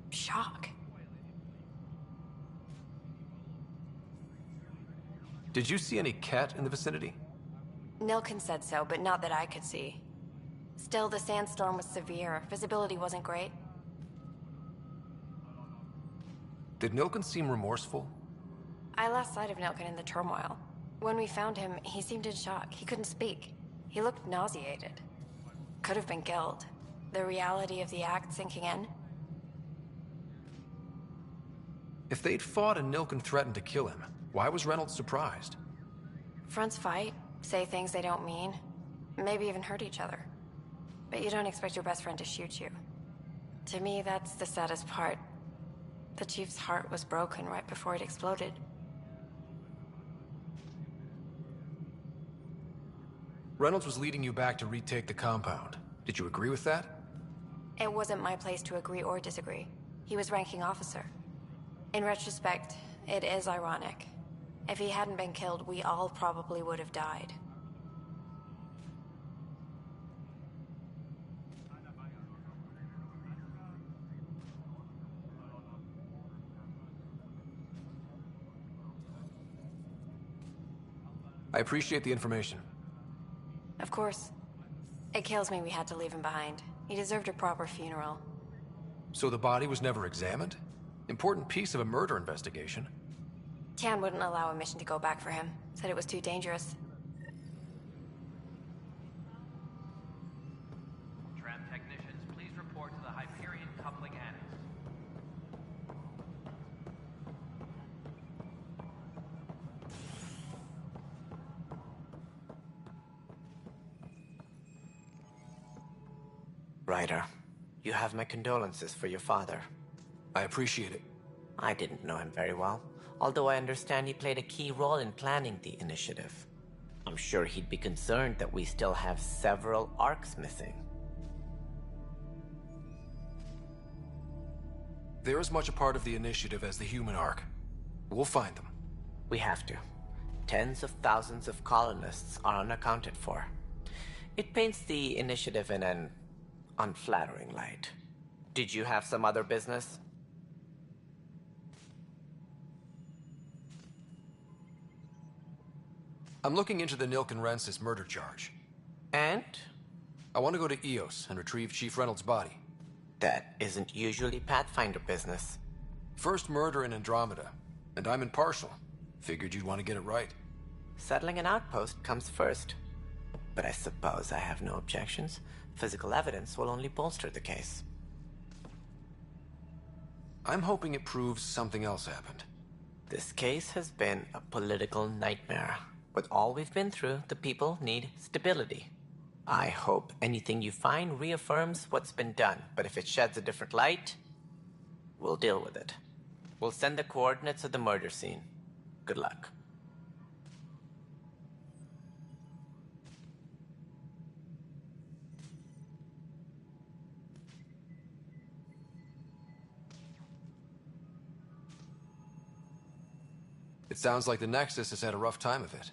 shock. Did you see any cat in the vicinity? Nilkin said so, but not that I could see. Still, the sandstorm was severe. Visibility wasn't great. Did Nilkin seem remorseful? I lost sight of Nilkin in the turmoil. When we found him, he seemed in shock. He couldn't speak. He looked nauseated. Could have been guilt. The reality of the act sinking in. If they'd fought and Nilkin threatened to kill him, why was Reynolds surprised? Fronts fight, say things they don't mean, maybe even hurt each other. But you don't expect your best friend to shoot you. To me, that's the saddest part. The Chief's heart was broken right before it exploded. Reynolds was leading you back to retake the compound. Did you agree with that? It wasn't my place to agree or disagree. He was ranking officer. In retrospect, it is ironic. If he hadn't been killed, we all probably would have died. I appreciate the information. Of course. It kills me we had to leave him behind. He deserved a proper funeral. So the body was never examined? Important piece of a murder investigation. Tian wouldn't allow a mission to go back for him. Said it was too dangerous. Tram technicians, please report to the Hyperion coupling annex. Ryder, you have my condolences for your father. I appreciate it. I didn't know him very well, although I understand he played a key role in planning the initiative. I'm sure he'd be concerned that we still have several arcs missing. They're as much a part of the initiative as the human arc. We'll find them. We have to. Tens of thousands of colonists are unaccounted for. It paints the initiative in an unflattering light. Did you have some other business? I'm looking into the Nilkin Rensis murder charge. And? I want to go to EOS and retrieve Chief Reynolds' body. That isn't usually Pathfinder business. First murder in Andromeda, and I'm impartial. Figured you'd want to get it right. Settling an outpost comes first. But I suppose I have no objections. Physical evidence will only bolster the case. I'm hoping it proves something else happened. This case has been a political nightmare. With all we've been through, the people need stability. I hope anything you find reaffirms what's been done, but if it sheds a different light, we'll deal with it. We'll send the coordinates of the murder scene. Good luck. It sounds like the Nexus has had a rough time of it.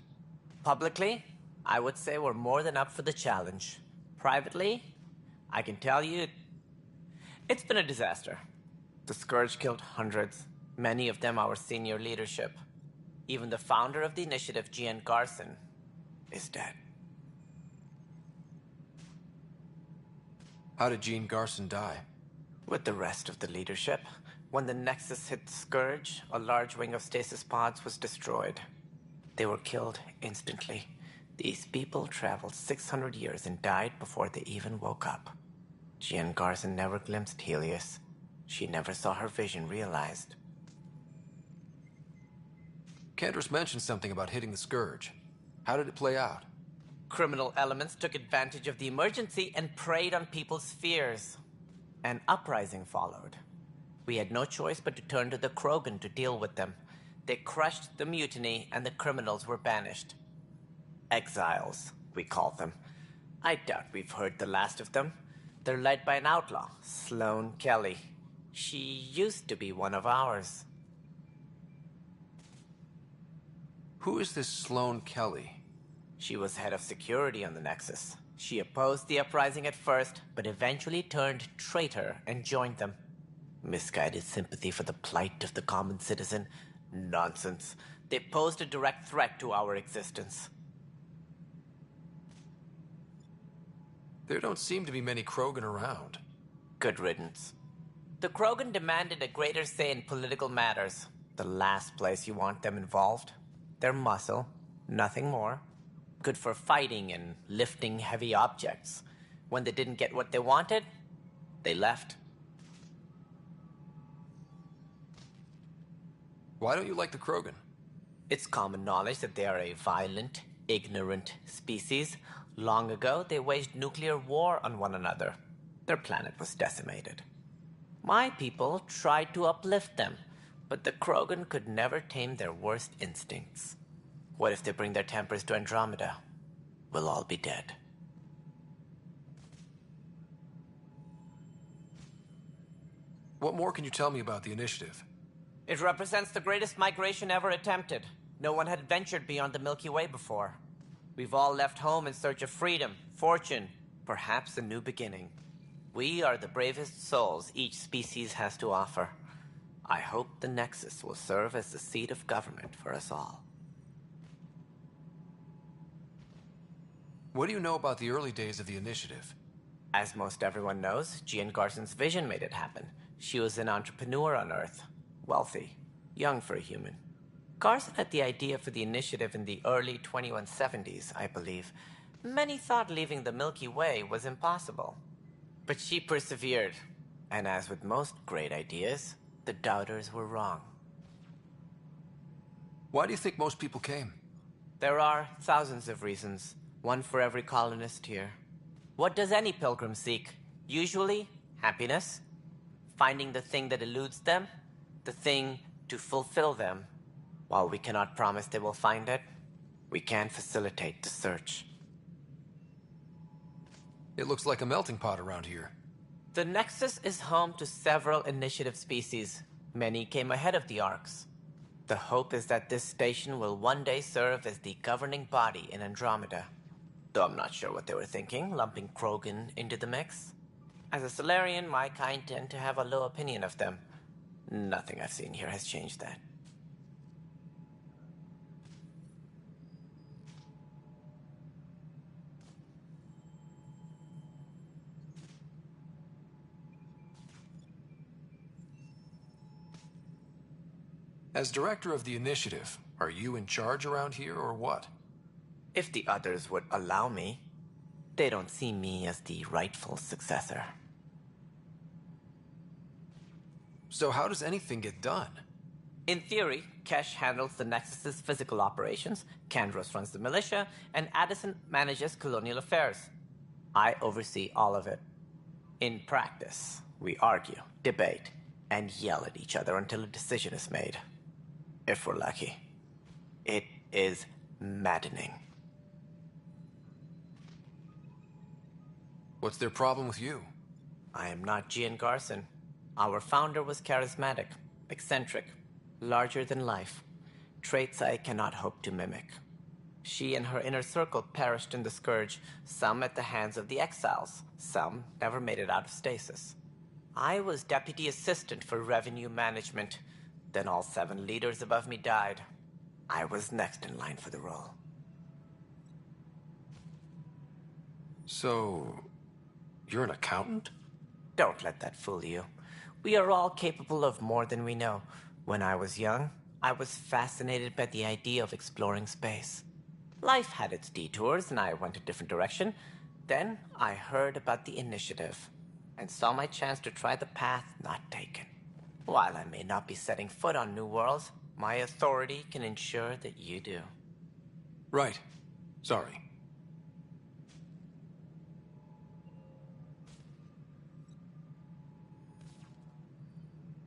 Publicly, I would say we're more than up for the challenge. Privately, I can tell you, it's been a disaster. The Scourge killed hundreds, many of them our senior leadership. Even the founder of the initiative, Gian Garson, is dead. How did Jean Garson die? With the rest of the leadership. When the Nexus hit the Scourge, a large wing of stasis pods was destroyed. They were killed instantly. These people traveled 600 years and died before they even woke up. Jean Garson never glimpsed Helios. She never saw her vision realized. Cantor's mentioned something about hitting the Scourge. How did it play out? Criminal elements took advantage of the emergency and preyed on people's fears. An uprising followed. We had no choice but to turn to the Krogan to deal with them. They crushed the mutiny and the criminals were banished. Exiles, we call them. I doubt we've heard the last of them. They're led by an outlaw, Sloane Kelly. She used to be one of ours. Who is this Sloane Kelly? She was head of security on the Nexus. She opposed the uprising at first, but eventually turned traitor and joined them. Misguided sympathy for the plight of the common citizen Nonsense. They posed a direct threat to our existence. There don't seem to be many Krogan around. Good riddance. The Krogan demanded a greater say in political matters. The last place you want them involved. They're muscle, nothing more. Good for fighting and lifting heavy objects. When they didn't get what they wanted, they left. Why don't you like the Krogan? It's common knowledge that they are a violent, ignorant species. Long ago, they waged nuclear war on one another. Their planet was decimated. My people tried to uplift them, but the Krogan could never tame their worst instincts. What if they bring their tempers to Andromeda? We'll all be dead. What more can you tell me about the initiative? It represents the greatest migration ever attempted. No one had ventured beyond the Milky Way before. We've all left home in search of freedom, fortune, perhaps a new beginning. We are the bravest souls each species has to offer. I hope the Nexus will serve as the seat of government for us all. What do you know about the early days of the initiative? As most everyone knows, Gian Garson's vision made it happen. She was an entrepreneur on Earth. Wealthy. Young for a human. Garson had the idea for the initiative in the early 2170s, I believe. Many thought leaving the Milky Way was impossible. But she persevered. And as with most great ideas, the doubters were wrong. Why do you think most people came? There are thousands of reasons. One for every colonist here. What does any pilgrim seek? Usually, happiness. Finding the thing that eludes them. The thing to fulfill them. While we cannot promise they will find it, we can facilitate the search. It looks like a melting pot around here. The Nexus is home to several initiative species. Many came ahead of the Arks. The hope is that this station will one day serve as the governing body in Andromeda. Though I'm not sure what they were thinking, lumping Krogan into the mix. As a Solarian, my kind tend to have a low opinion of them. Nothing I've seen here has changed that. As director of the initiative, are you in charge around here or what? If the others would allow me, they don't see me as the rightful successor. So how does anything get done? In theory, Kesh handles the Nexus's physical operations, Kandros runs the militia, and Addison manages colonial affairs. I oversee all of it. In practice, we argue, debate, and yell at each other until a decision is made. If we're lucky. It is maddening. What's their problem with you? I am not Gian Garson. Our founder was charismatic, eccentric, larger than life. Traits I cannot hope to mimic. She and her inner circle perished in the Scourge, some at the hands of the Exiles, some never made it out of stasis. I was deputy assistant for revenue management. Then all 7 leaders above me died. I was next in line for the role. So, you're an accountant? Don't let that fool you. We are all capable of more than we know. When I was young, I was fascinated by the idea of exploring space. Life had its detours, and I went a different direction. Then I heard about the initiative, and saw my chance to try the path not taken. While I may not be setting foot on new worlds, my authority can ensure that you do. Right. Sorry.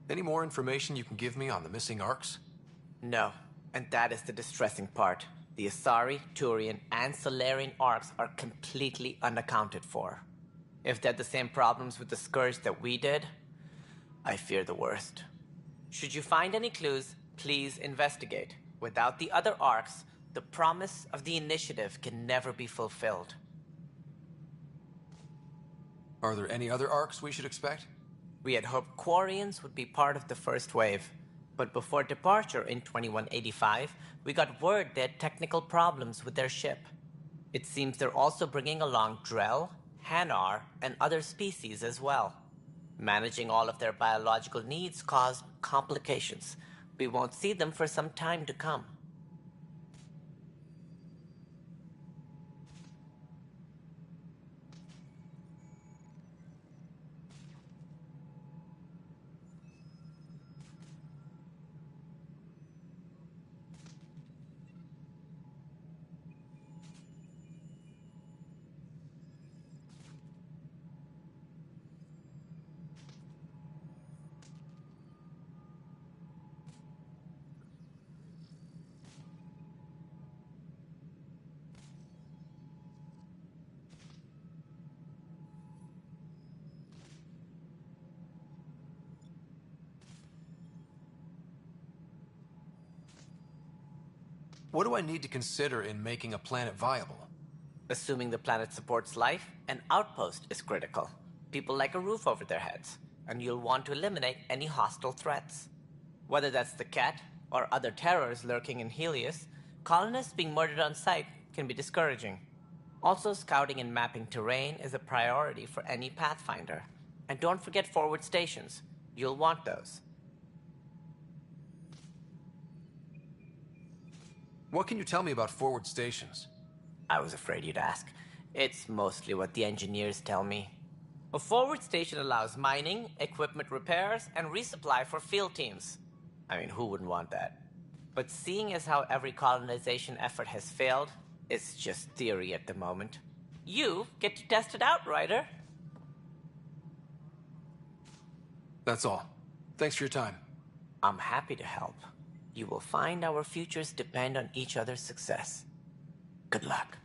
Any more information you can give me on the missing Arks? No, and that is the distressing part. The Asari, Turian, and Solarian Arks are completely unaccounted for. If they had the same problems with the Scourge that we did, I fear the worst. Should you find any clues, please investigate. Without the other Arks, the promise of the initiative can never be fulfilled. Are there any other Arks we should expect? We had hoped Quarians would be part of the first wave, But before departure in 2185, we got word they had technical problems with their ship. It seems they're also bringing along Drell, Hanar, and other species as well. Managing all of their biological needs caused complications. We won't see them for some time to come. What do I need to consider in making a planet viable? Assuming the planet supports life, an outpost is critical. People like a roof over their heads, and you'll want to eliminate any hostile threats. Whether that's the cat or other terrors lurking in Helios, colonists being murdered on sight can be discouraging. Also, scouting and mapping terrain is a priority for any Pathfinder. And don't forget forward stations. You'll want those. What can you tell me about forward stations? I was afraid you'd ask. It's mostly what the engineers tell me. A forward station allows mining, equipment repairs, and resupply for field teams. I mean, who wouldn't want that? But seeing as how every colonization effort has failed, it's just theory at the moment. You get to test it out, Ryder. That's all. Thanks for your time. I'm happy to help. You will find our futures depend on each other's success. Good luck.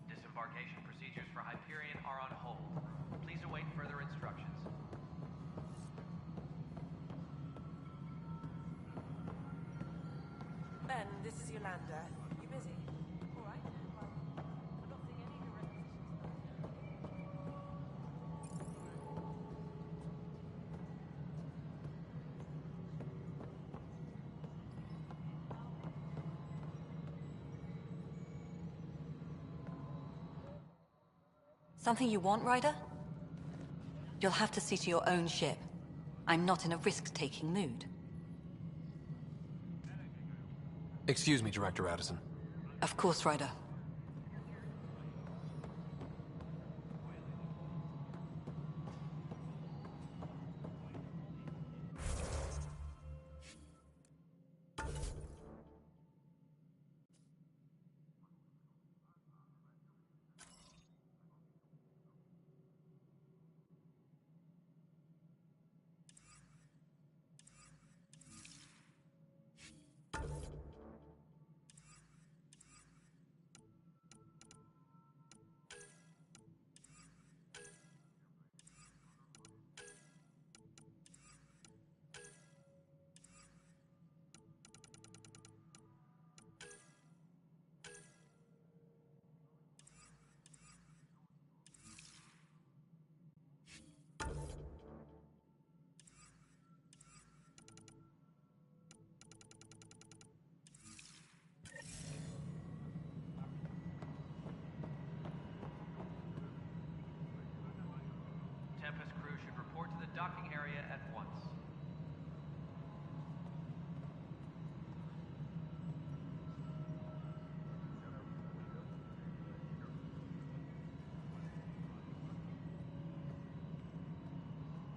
Disembarkation procedures for Hyperion are on hold. Please await further instructions. Ben, this is Yolanda. You busy? All right. Well, we're not seeing any direct Something you want, Ryder? You'll have to see to your own ship. I'm not in a risk-taking mood. Excuse me, Director Addison. Of course, Ryder. Tempest crew should report to the docking area at once.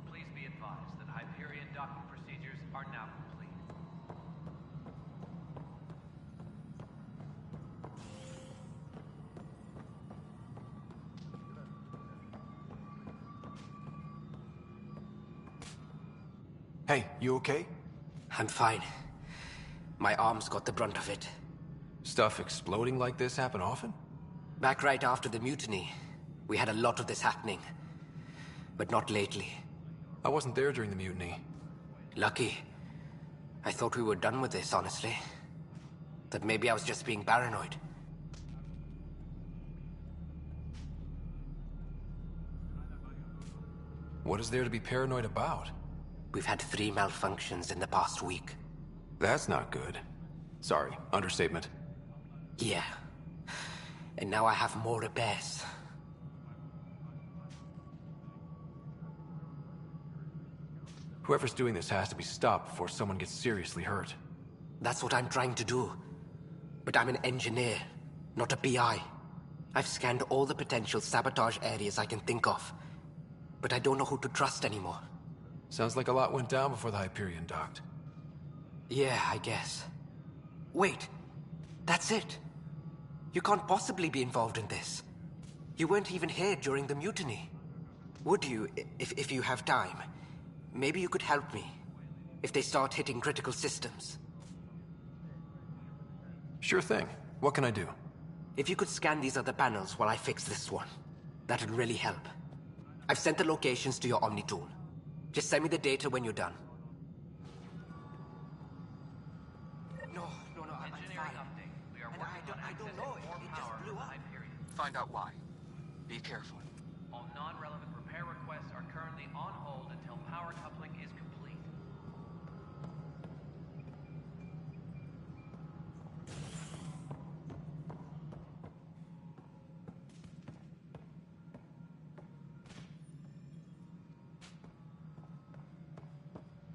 Please be advised that Hyperion docking procedures are now complete. Hey, you okay? I'm fine. My arms got the brunt of it. Stuff exploding like this happen often? Back right after the mutiny, we had a lot of this happening. But not lately. I wasn't there during the mutiny. Lucky. I thought we were done with this, honestly. That maybe I was just being paranoid. What is there to be paranoid about? We've had 3 malfunctions in the past week. That's not good. Sorry, understatement. Yeah. And now I have more repairs. Whoever's doing this has to be stopped before someone gets seriously hurt. That's what I'm trying to do. But I'm an engineer, not a PI. I've scanned all the potential sabotage areas I can think of. But I don't know who to trust anymore. Sounds like a lot went down before the Hyperion docked. Yeah, I guess. Wait. That's it. You can't possibly be involved in this. You weren't even here during the mutiny. Would you, if you have time? Maybe you could help me. If they start hitting critical systems. Sure thing. What can I do? If you could scan these other panels while I fix this one, that'd really help. I've sent the locations to your Omni tool. Just send me the data when you're done. No, I'm fine. We are working on accessing more power from the Hyperion. Find out why. Be careful. All non-relevant repair requests are currently on hold until power coupling is complete.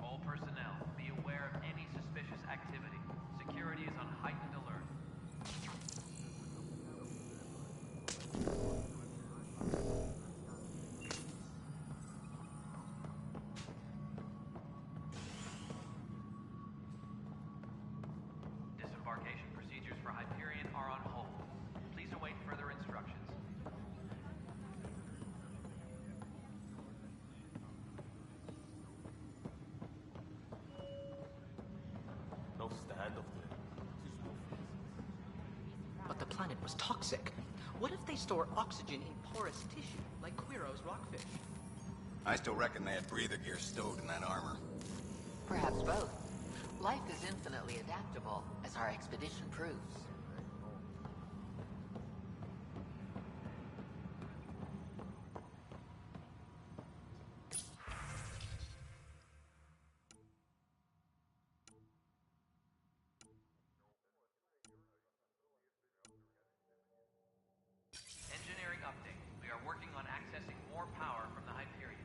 All personnel, be aware of any suspicious activity. Security is on heightened alert. Disembarkation procedures for Hyperion are on hold. Please await further instructions. No stand of the... But the planet was toxic. What if they store oxygen in porous tissue, like Quiro's rockfish? I still reckon they had breather gear stowed in that armor. Perhaps both. Life is infinitely adaptable, as our expedition proves. Engineering update. We are working on accessing more power from the Hyperion.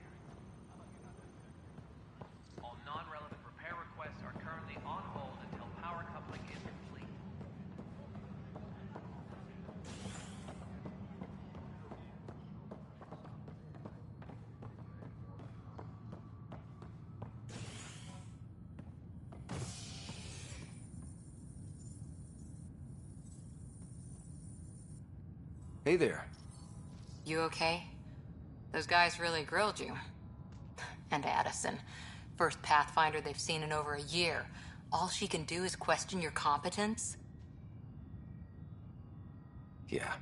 All non-relevant repair requests are currently on hold until power coupling is complete. Hey there. You okay? Those guys really grilled you. And Addison. First Pathfinder they've seen in over a year. All she can do is question your competence? Yeah.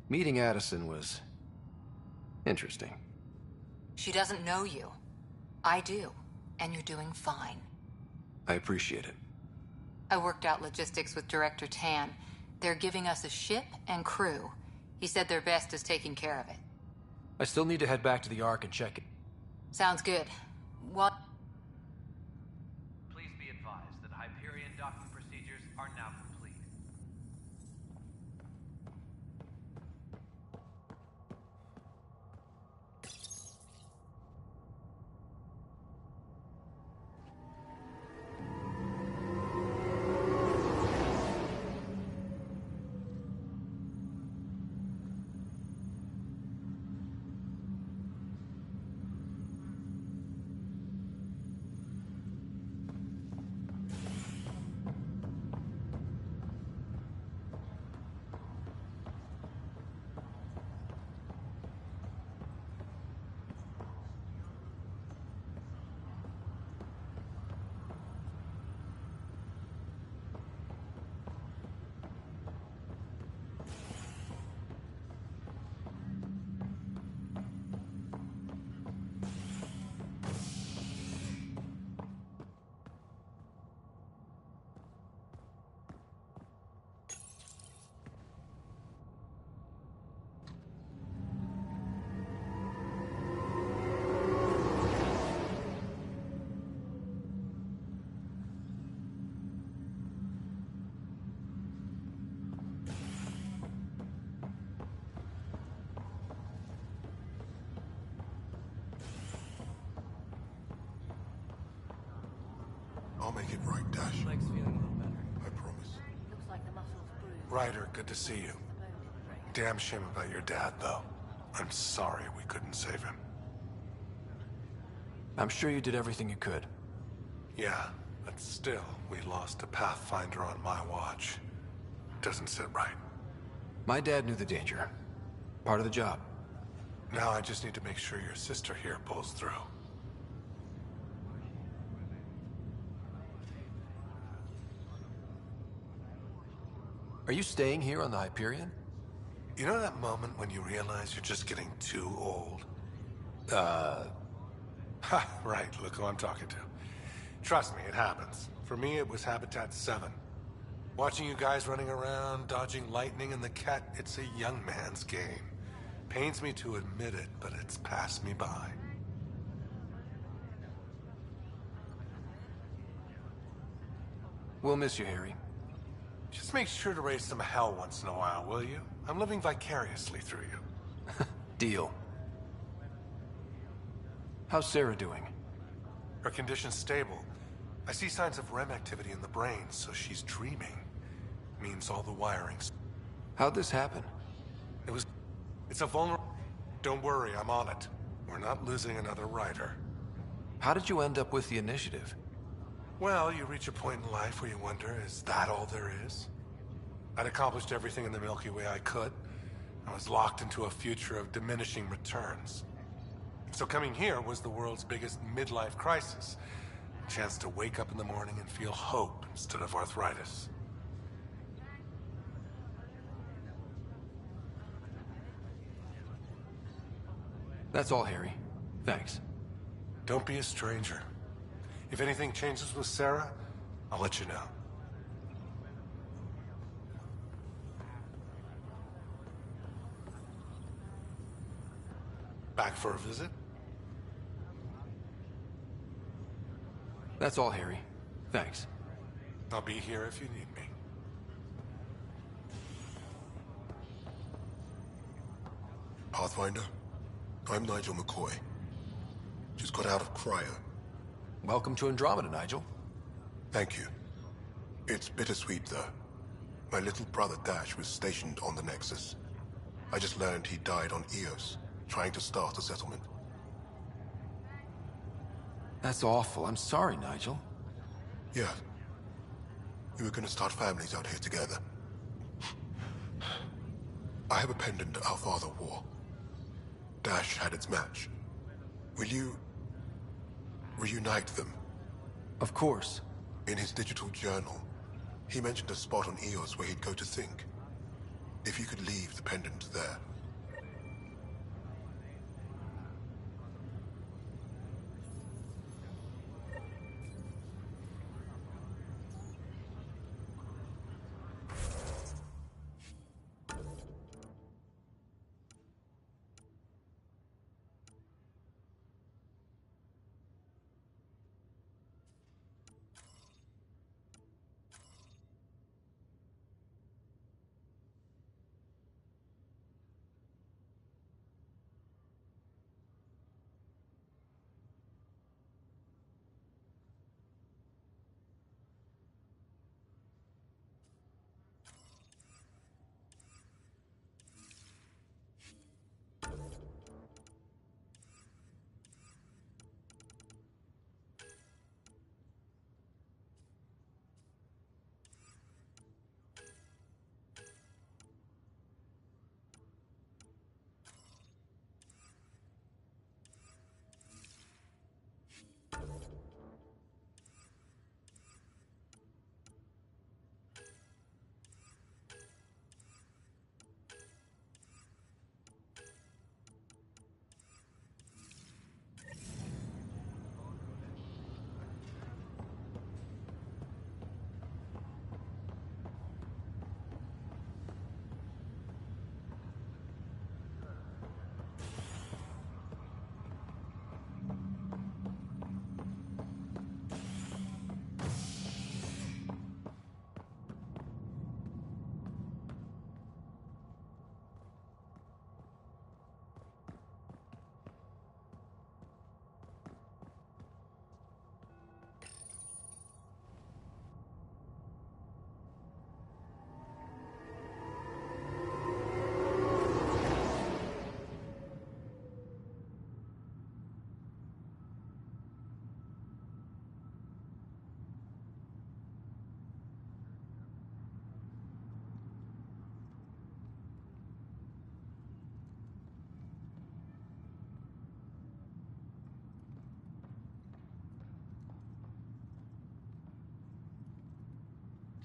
Meeting Addison was... interesting. She doesn't know you. I do. And you're doing fine. I appreciate it. I worked out logistics with Director Tan. They're giving us a ship and crew. He said their best is taking care of it. I still need to head back to the Ark and check it. Sounds good. What? Please be advised that Hyperion docking procedures are now complete. I'll make it right, Dash. Leg's feeling a little better. I promise. Looks like the muscle's bruised. Ryder, good to see you. Damn shame about your dad, though. I'm sorry we couldn't save him. I'm sure you did everything you could. Yeah, but still, we lost a Pathfinder on my watch. Doesn't sit right. My dad knew the danger. Part of the job. Now I just need to make sure your sister here pulls through. Are you staying here on the Hyperion? You know that moment when you realize you're just getting too old? Ha, right, look who I'm talking to. Trust me, it happens. For me, it was Habitat 7. Watching you guys running around, dodging lightning and the cat, it's a young man's game. Pains me to admit it, but it's passed me by. We'll miss you, Harry. Just make sure to raise some hell once in a while, will you? I'm living vicariously through you. Deal. How's Sarah doing? Her condition's stable. I see signs of REM activity in the brain, so she's dreaming. Means all the wirings. How'd this happen? It's a vulnerable... Don't worry, I'm on it. We're not losing another rider. How did you end up with the initiative? Well, you reach a point in life where you wonder, is that all there is? I'd accomplished everything in the Milky Way I could. I was locked into a future of diminishing returns. So coming here was the world's biggest midlife crisis. A chance to wake up in the morning and feel hope instead of arthritis. That's all, Harry. Thanks. Don't be a stranger. If anything changes with Sarah, I'll let you know. Back for a visit? That's all, Harry. Thanks. I'll be here if you need me. Pathfinder, I'm Nigel McCoy. Just got out of cryo. Welcome to Andromeda, Nigel. Thank you. It's bittersweet, though. My little brother Dash was stationed on the Nexus. I just learned he died on Eos, trying to start a settlement. That's awful. I'm sorry, Nigel. Yeah. We were gonna start families out here together. I have a pendant our father wore. Dash had its match. Will you... reunite them? Of course. In his digital journal, he mentioned a spot on Eos where he'd go to think. If you could leave the pendant there.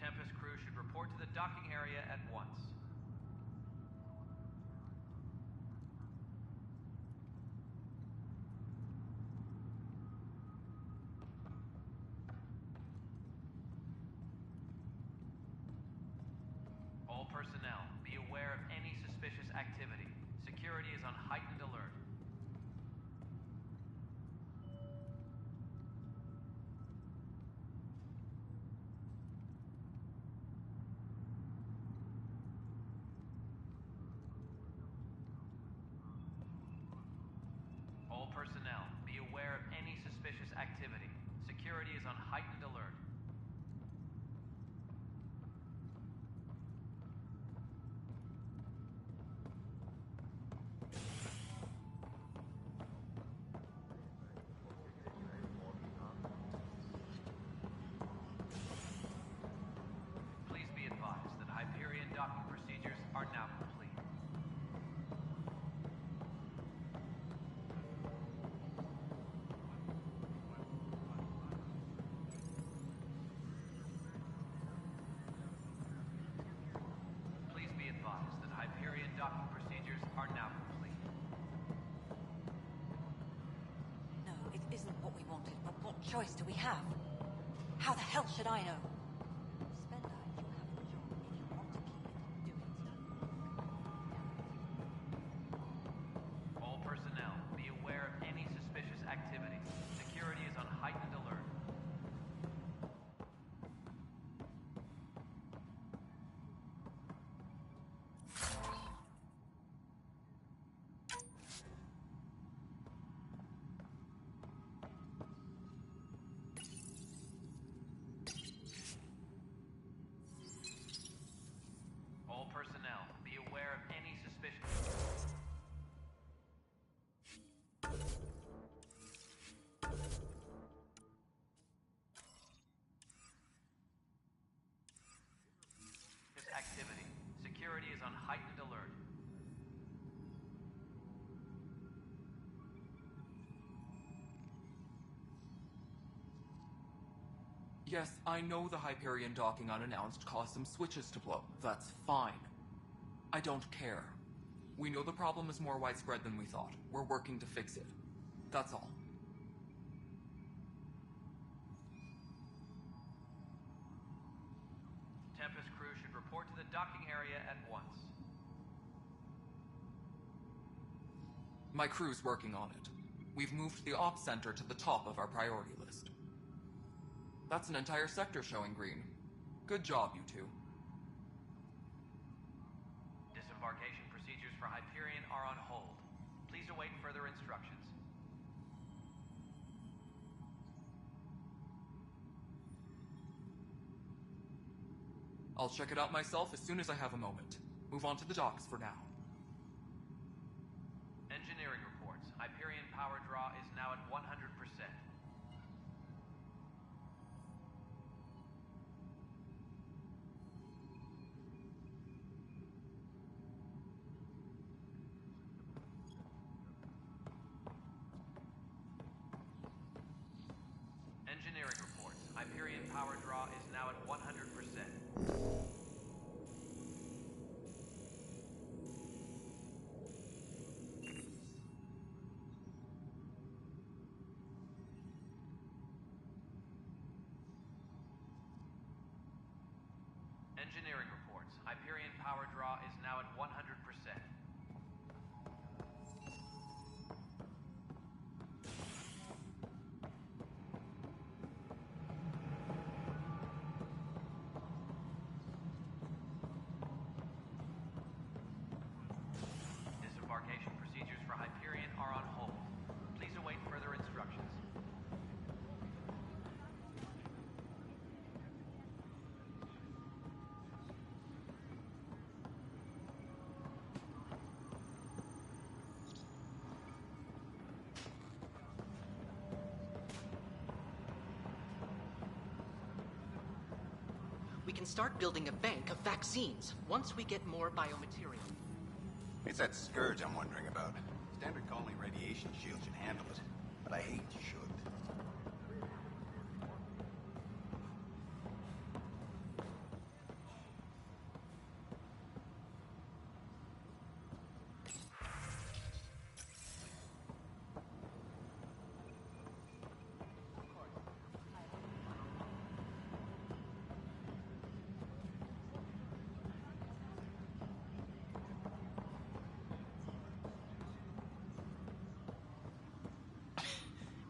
Tempest crew should report to the docking area at once. All personnel, be aware of any suspicious activity. Security is on heightened alert. All personnel, be aware of any suspicious activity. Security is on heightened alert. Please be advised that Hyperion docking procedures are now complete. Please be advised that Hyperion docking procedures are now complete. No, it isn't what we wanted, but what choice do we have? How the hell should I know? Spender, you have the job. If you want to keep it, do it. All personnel, be aware of any suspicious activity. Security is on heightened alert. All personnel, be aware of any suspicious... activity. Security is on heightened alert. Yes, I know the Hyperion docking unannounced caused some switches to blow. That's fine. I don't care. We know the problem is more widespread than we thought. We're working to fix it. That's all. Tempest crew should report to the docking area at once. My crew's working on it. We've moved the ops center to the top of our priority list. That's an entire sector showing green. Good job, you two. Disembarkation procedures for Hyperion are on hold. Please await further instructions. I'll check it out myself as soon as I have a moment. Move on to the docks for now. Engineering reports. Hyperion power draw is now at 100%. Engineering reports. Hyperion power draw is now at 100%. Engineering reports. Hyperion power draw is now at 100%. Disembarkation procedures for Hyperion are on hold. Please await further instructions. We can start building a bank of vaccines once we get more biomaterial. It's that scourge I'm wondering about. Standard colony radiation shield should handle it, but I hate you should.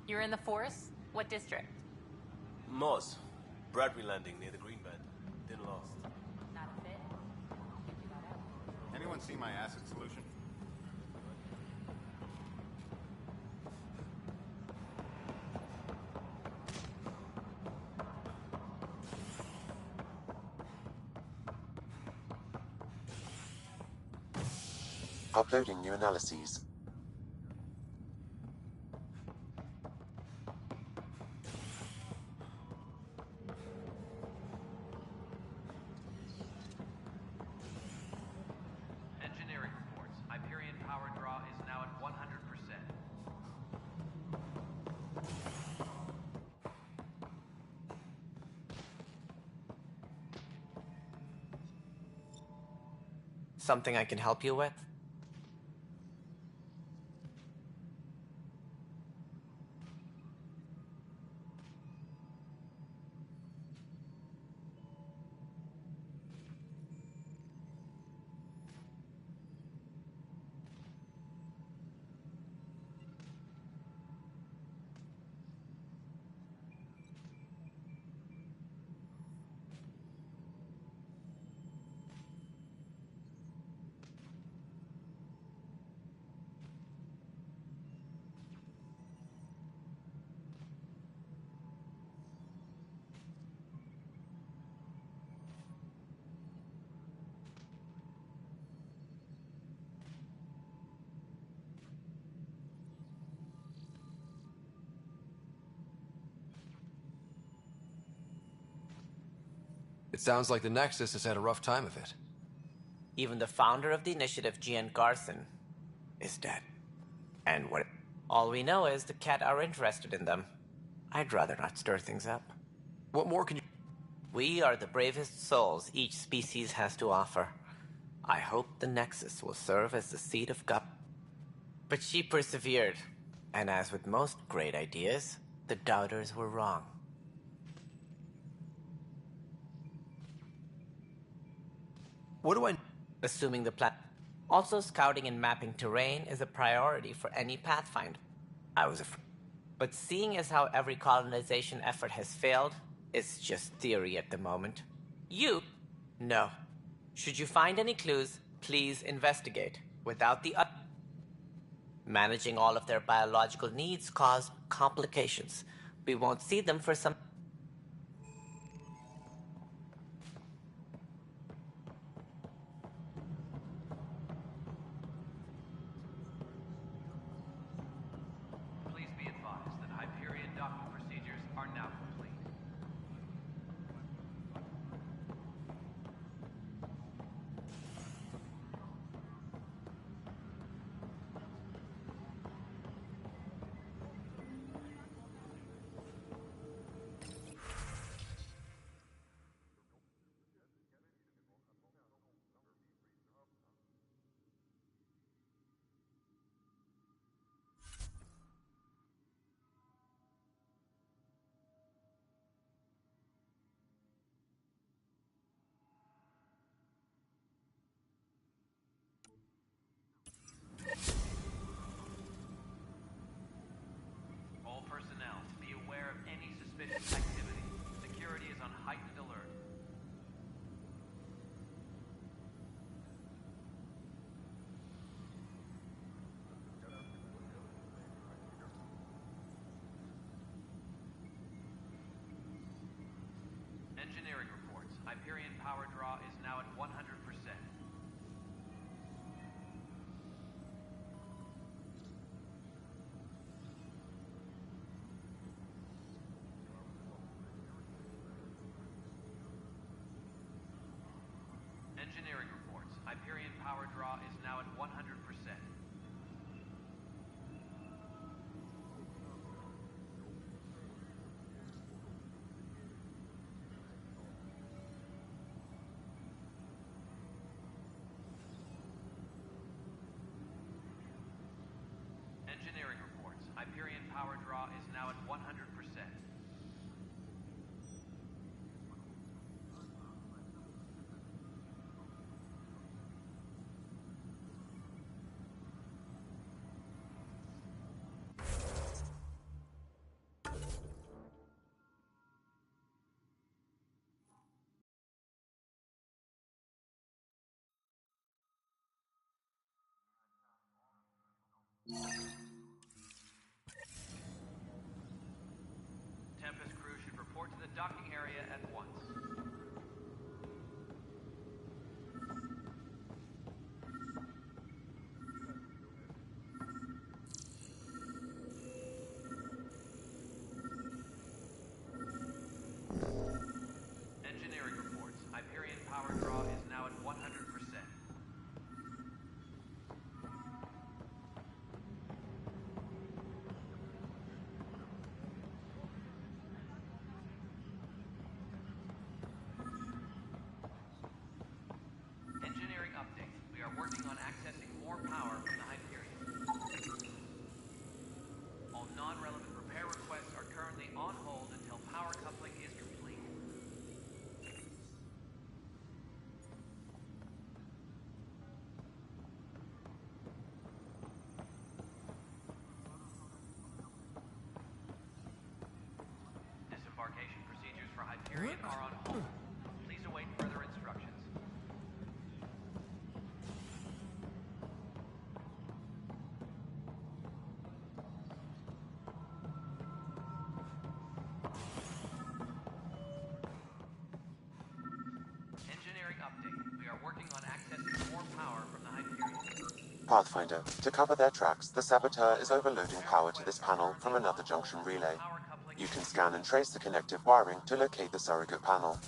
You're in the force? What district? Moss. Bradbury Landing near the green bed. Didn't lost. Not a fit? Anyone see my acid solution? Uploading new analyses. Engineering reports. Hyperion power draw is now at 100%. Something I can help you with? It sounds like the Nexus has had a rough time of it. Even the founder of the initiative, Gian Garson, is dead. And what... all we know is the Ket are interested in them. I'd rather not stir things up. What more can you... We are the bravest souls each species has to offer. I hope the Nexus will serve as the seat of God. But she persevered. And as with most great ideas, the doubters were wrong. What do I... Assuming the plan... Also, scouting and mapping terrain is a priority for any Pathfinder. I was afraid. But seeing as how every colonization effort has failed, it's just theory at the moment. You? No. Should you find any clues, please investigate. Without the... Managing all of their biological needs caused complications. We won't see them for some... Please be advised that Hyperion docking procedures are now complete. All personnel, be aware of any suspicious activity. Security is on heightened alert. Engineering reports. Hyperion power draw is now at 100%. Engineering reports. Hyperion power draw is now at 100%. Engineering reports. Hyperion power draw is now at 100%. Tempest crew should report to the docking area at once. Engineering reports. Hyperion power draw is now at 100%. Engineering update. We are working on accessing more power from the Hyperion. All non-relevant repair requests are currently on hold until power coupling is complete. Disembarkation procedures for Hyperion are on hold. Please await further instructions. Engineering update. We are working on accessing more power from the Hyperion. Pathfinder, to cover their tracks, the Saboteur is overloading power to this panel from another junction relay. You can scan and trace the connective wiring to locate the surrogate panel.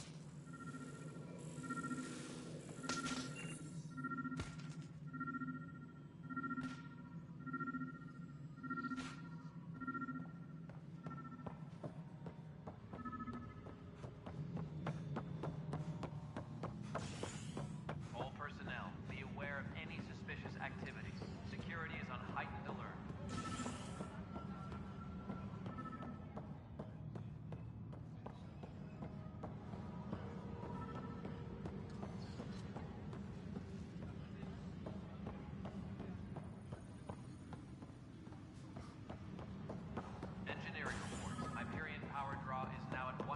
All personnel, be aware of any suspicious activity. Security is on heightened alert. Engineering reports. Hyperion power draw is now at 100%.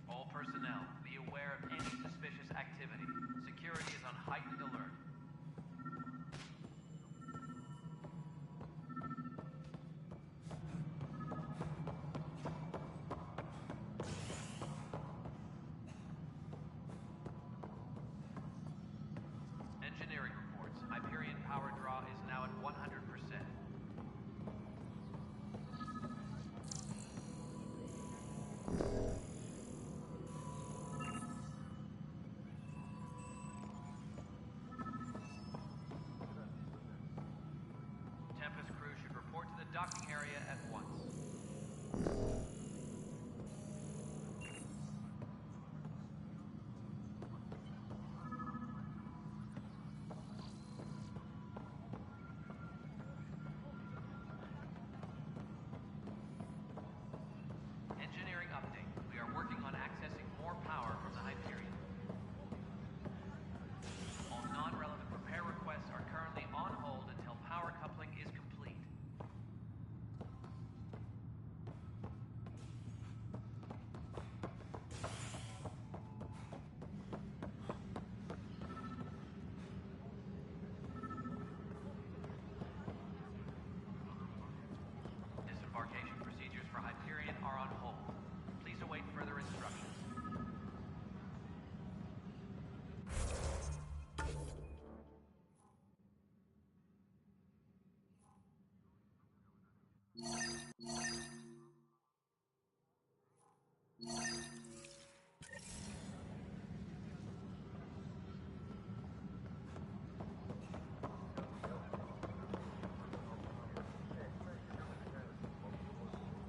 All personnel, be aware of any suspicious activity. Security is on heightened alert. Engineering reports. Hyperion power draw is now at 100%. Tempest crew should report to the docking area at once. Engineering update. We are working on accessing more power from the Hyperion. All non-relevant repair requests are currently on hold until power coupling is complete. Disembarkation procedures for Hyperion are on hold. Please await further instructions.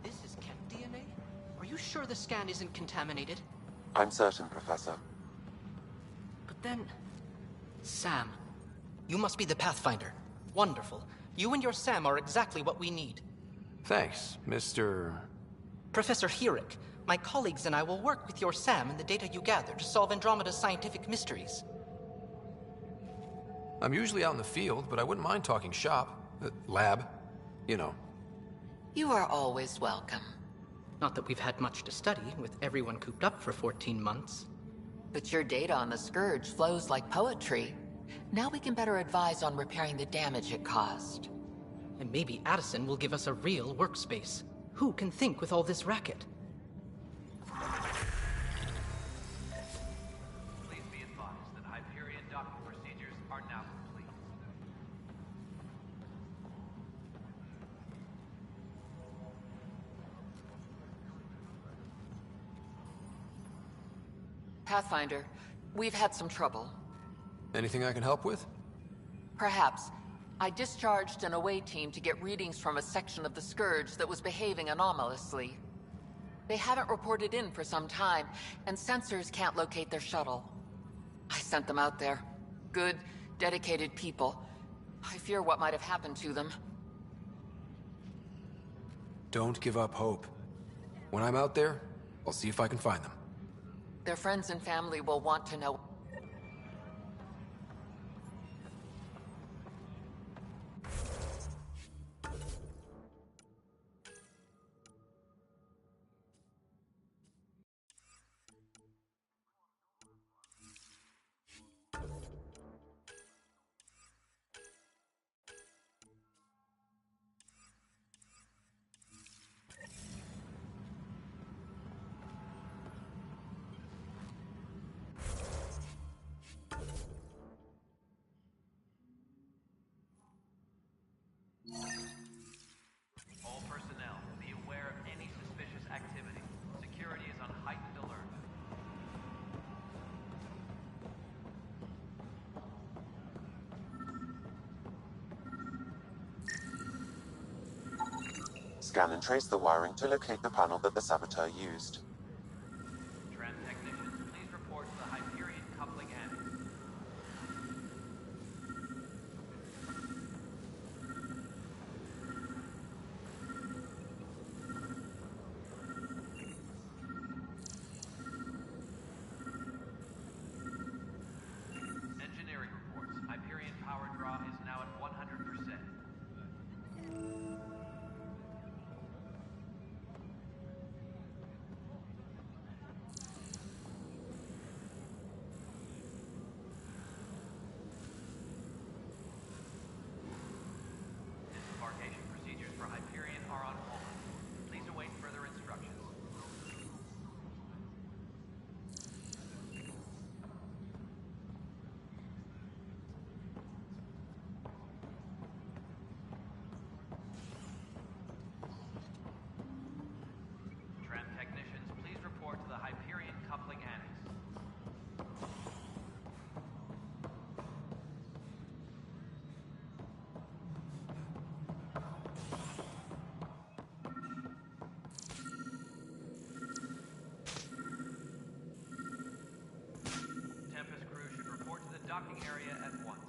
This is Ket DNA? Are you sure the scan isn't contaminated? I'm certain, Professor. But then... Sam. You must be the Pathfinder. Wonderful. You and your Sam are exactly what we need. Thanks, Mr. Professor Herrick, my colleagues and I will work with your Sam and the data you gather to solve Andromeda's scientific mysteries. I'm usually out in the field, but I wouldn't mind talking shop. Lab. You know. You are always welcome. Not that we've had much to study, with everyone cooped up for 14 months. But your data on the Scourge flows like poetry. Now we can better advise on repairing the damage it caused. And maybe Addison will give us a real workspace. Who can think with all this racket? Please be advised that Hyperion docking procedures are now complete. Pathfinder, we've had some trouble. Anything I can help with? Perhaps. I discharged an away team to get readings from a section of the Scourge that was behaving anomalously. They haven't reported in for some time, and sensors can't locate their shuttle. I sent them out there. Good, dedicated people. I fear what might have happened to them. Don't give up hope. When I'm out there, I'll see if I can find them. Their friends and family will want to know. All personnel, be aware of any suspicious activity. Security is on heightened alert. Scan and trace the wiring to locate the panel that the saboteur used. Tran technicians, please report to the Hyperion coupling annex. Engineering reports. Hyperion power draw is now at 100%. Disembarkation procedures for Hyperion are on hold. Please await further instructions. Tran technicians, please report to the Hyperion coupling annex. Tempest crew should report to the docking area at once.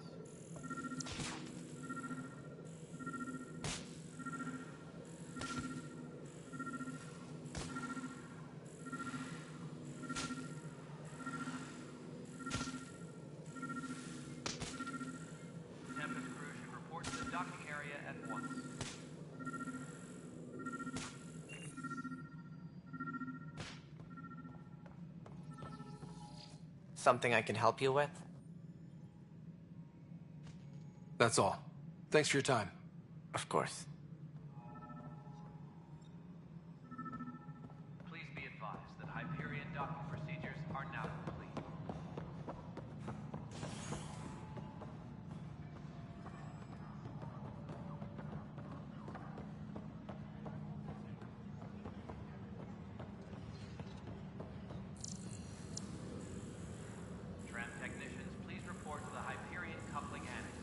Tempest crew should report to the docking area at once. Something I can help you with? That's all. Thanks for your time. Of course. Please be advised that Hyperion docking procedures are now complete. Tran technicians, please report to the Hyperion coupling annex.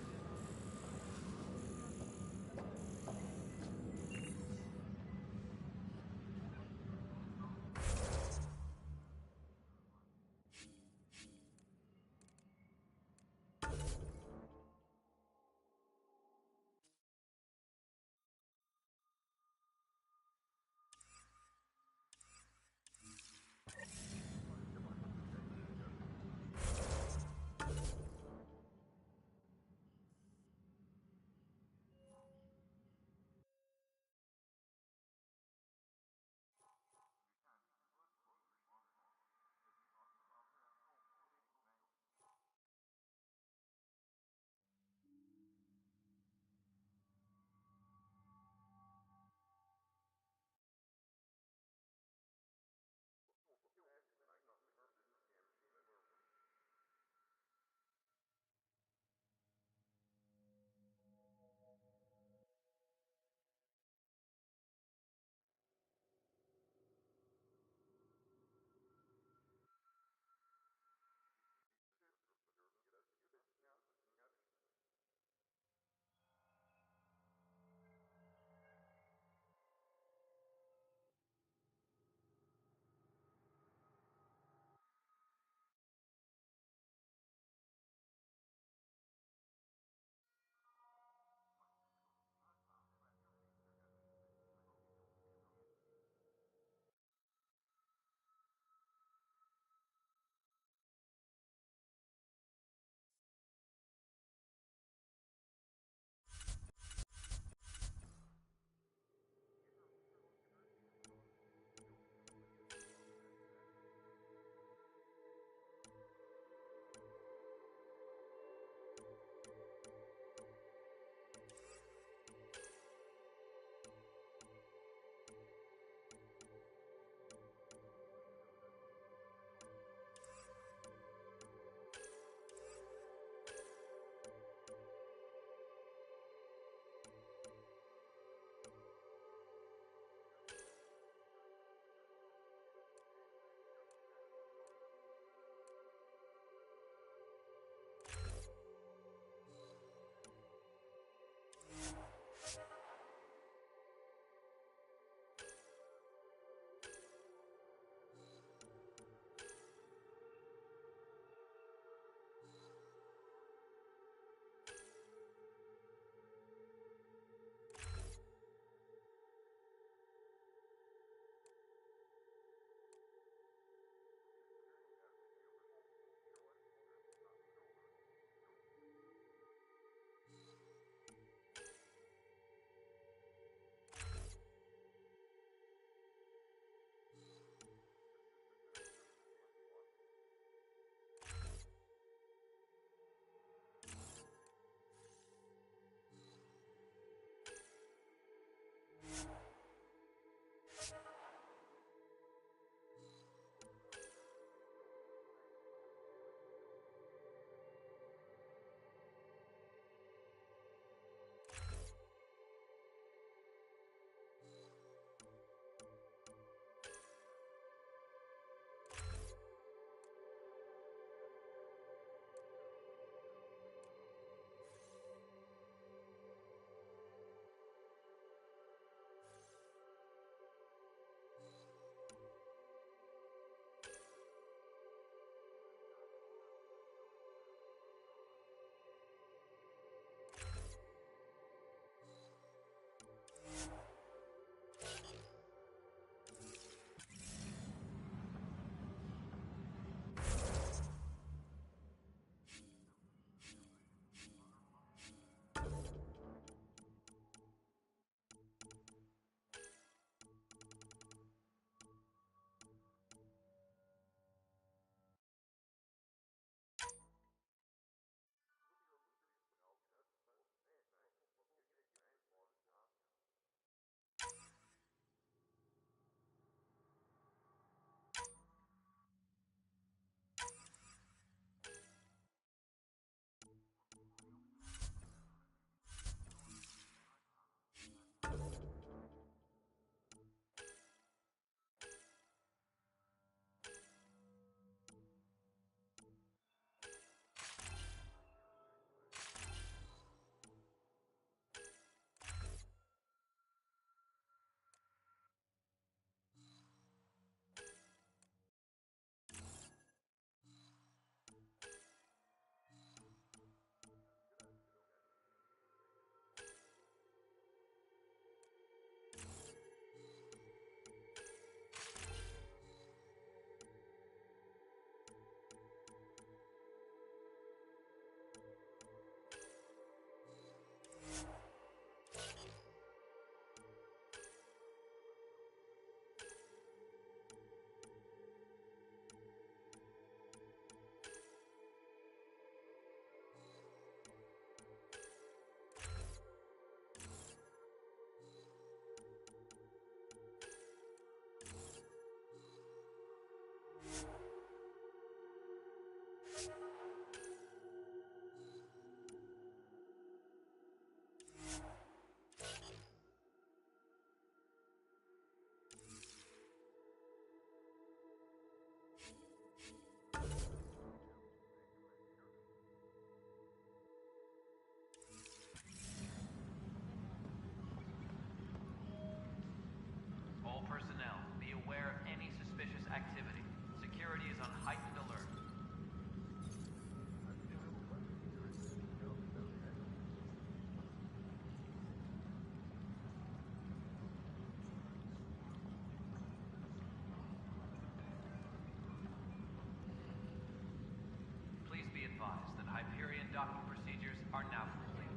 are now complete.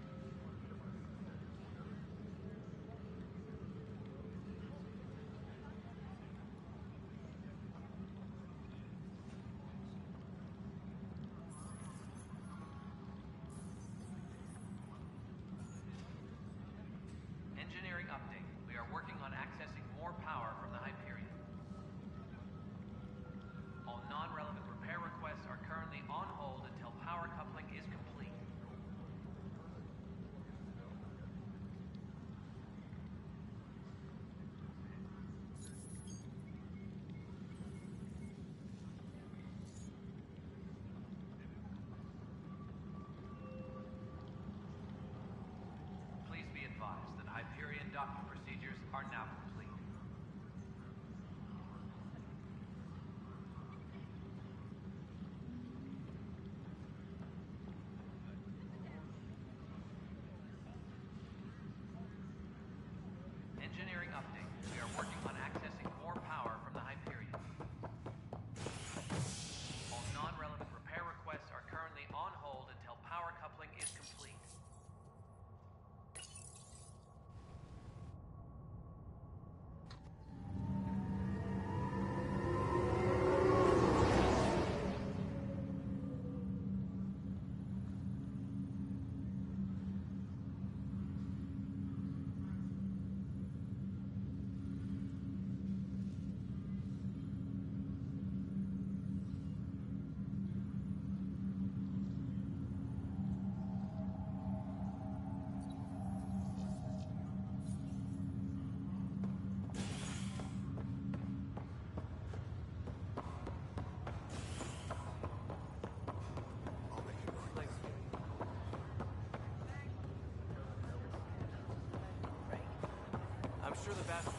Engineering update. We are working on accessing more power from the Hyperion. All non-relevant repair requests are currently on hold until power coupling is complete. Please be advised that Hyperion docking procedures are now complete. Engineering update. We are working on accessing more power from the Hyperion. All non-relevant repair requests are currently on hold until power coupling is complete. I'm sure the battle.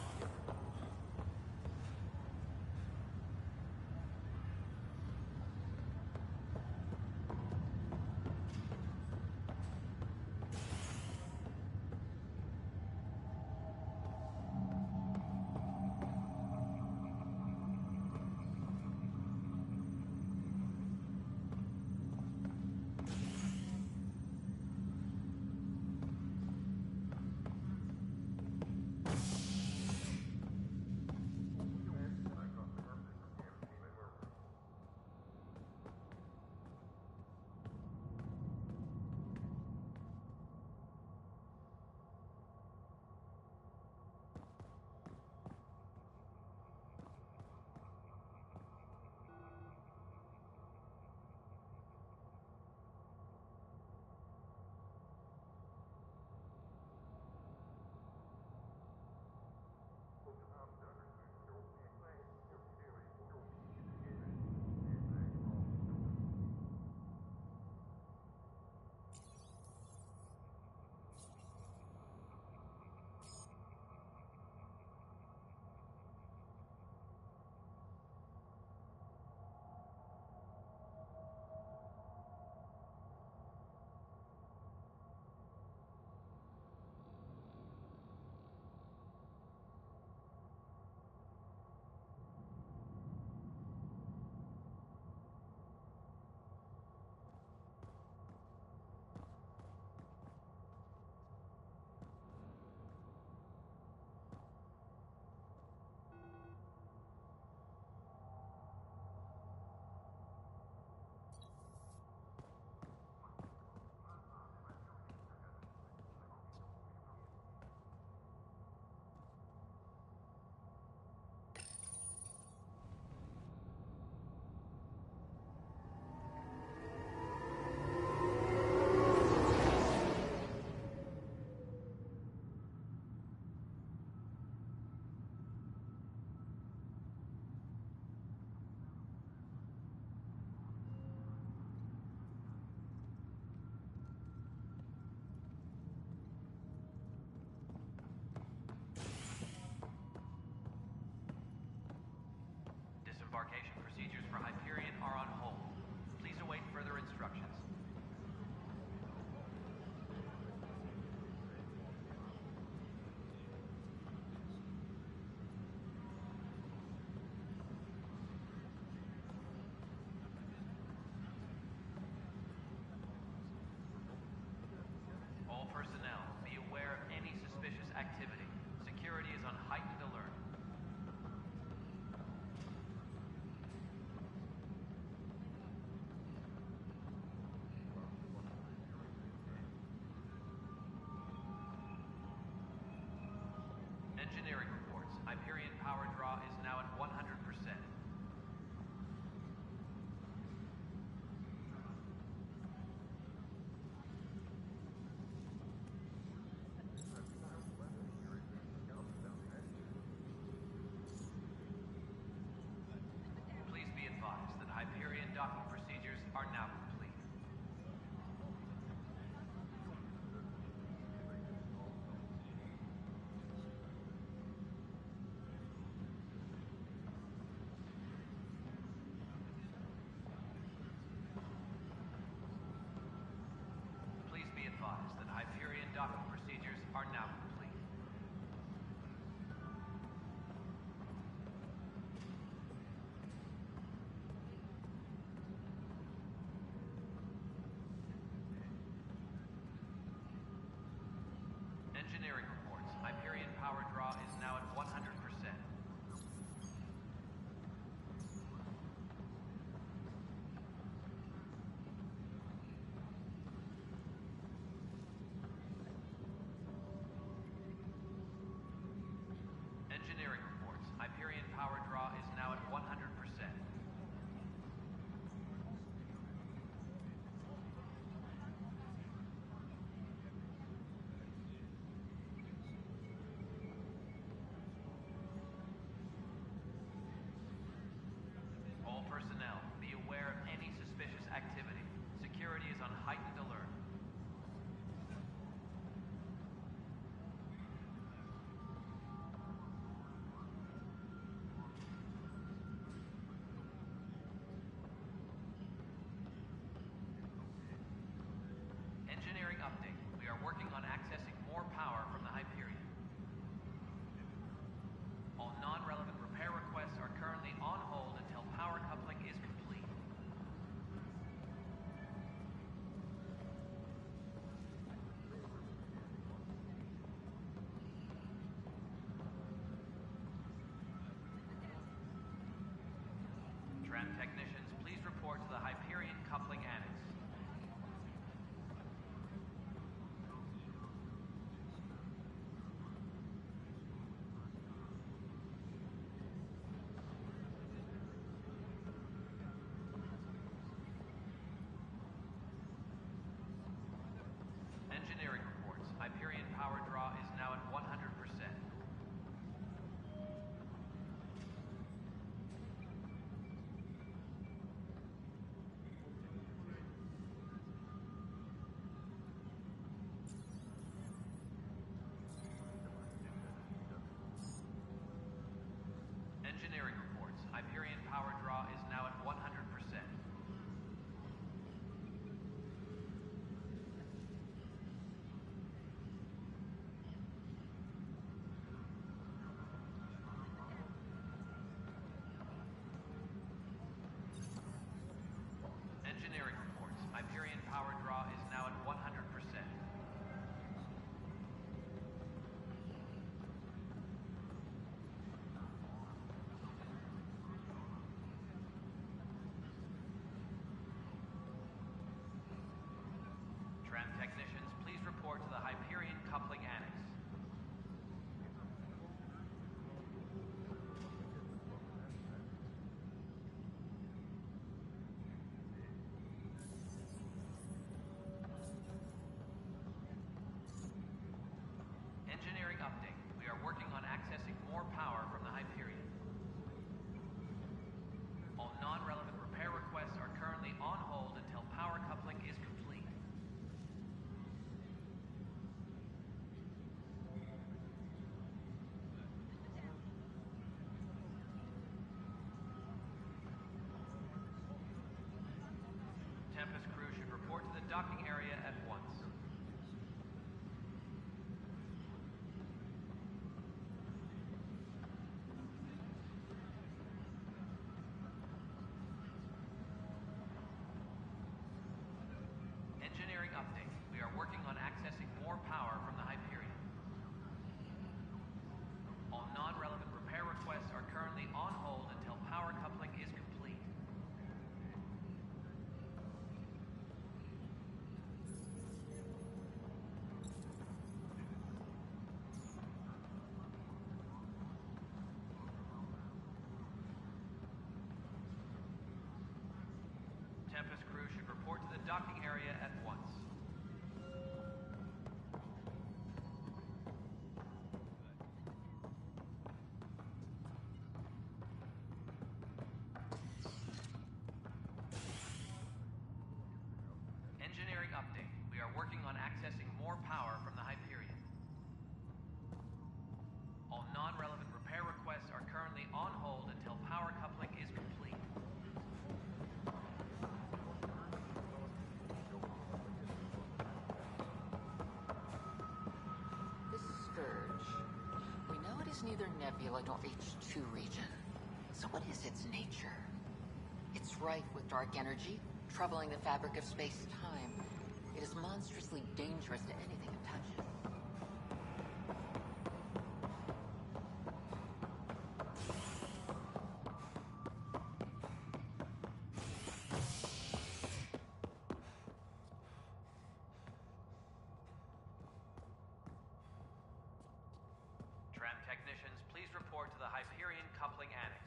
Disembarkation procedures for Hyperion are on hold. Please await further instructions. Engineering reports. Hyperion power draw is now at 100%. Please be advised that Hyperion docking procedures are now complete. Please be advised that Hyperion docking procedures are now complete. Engineering reports. Hyperion power draw is now at 100%. Engineering reports. Hyperion power draw is now at 100%. All personnel, be aware of any suspicious activity. Security is on heightened alert. Engineering update. We are working on accessing more power from the Hyperion. All non-relevant repair requests are currently on hold until power coupling is complete. Tram technicians, please report to the Hyperion coupling annex. Engineering reports. Hyperion power draw is now at 100%. Engineering reports. Hyperion power draw is now at 100%. Engineering reports. Hyperion power draw is now at 100%. Tram technicians, please report to the Hyperion coupling annex. Engineering update. We are working on accessing more power from the Hyperion. All non-relevant repair requests are currently on hold until power coupling is complete. Tempest crew should report to the docking area at once. Engineering update. We are working on accessing more power from the Hyperion. All non-relevant repair requests are currently on hold until power coupling is complete. area at once. Engineering update. We are working on accessing more power from the Hyperion. All non-relevant repair requests are currently on hold until power coupling is complete. This scourge. We know it is neither nebula nor H2 region. So what is its nature? It's rife with dark energy, troubling the fabric of space-time. It is monstrously dangerous to anything it touches. Tram technicians, please report to the Hyperion Coupling Annex.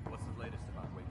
What's the latest about Wake?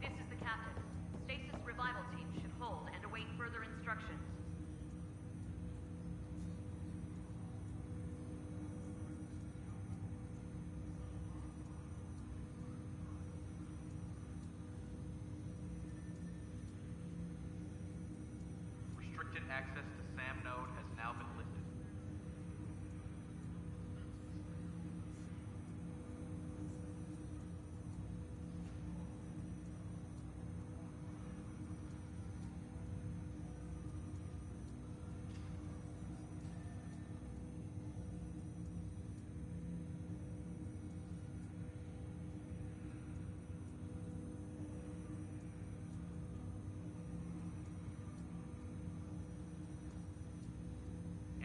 This is the captain. Stasis revival team should hold and await further instructions. Restricted access to SAM node has now been lifted.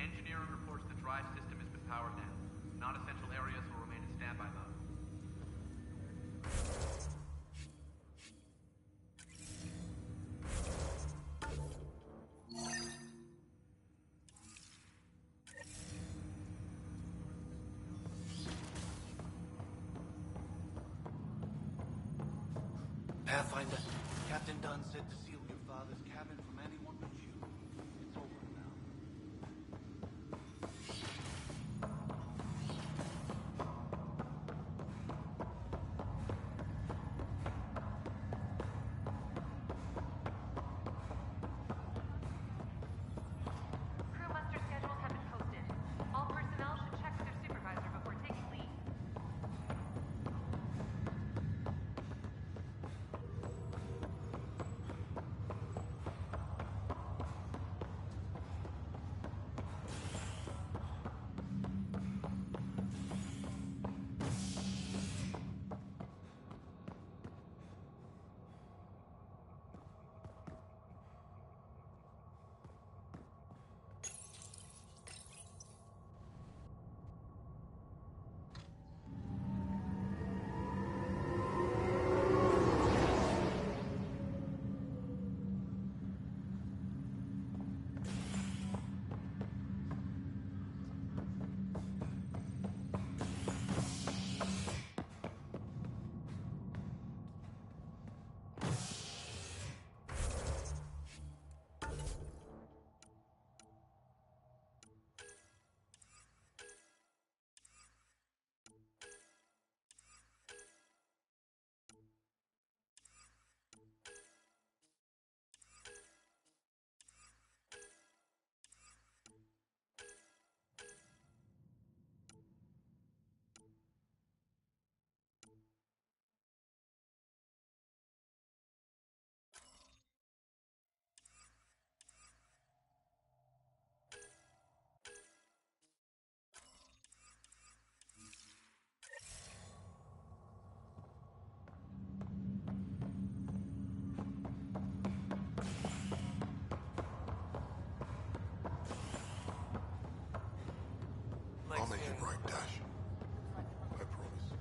Engineering reports the drive system has been powered down. Non-essential areas will remain in standby mode. Pathfinder, Captain Dunn said to seal your father's cabin from anyone but you. It's over now. Crew muster schedules have been posted. All personnel should check with their supervisor before taking leave. make it right, Dash. I promise.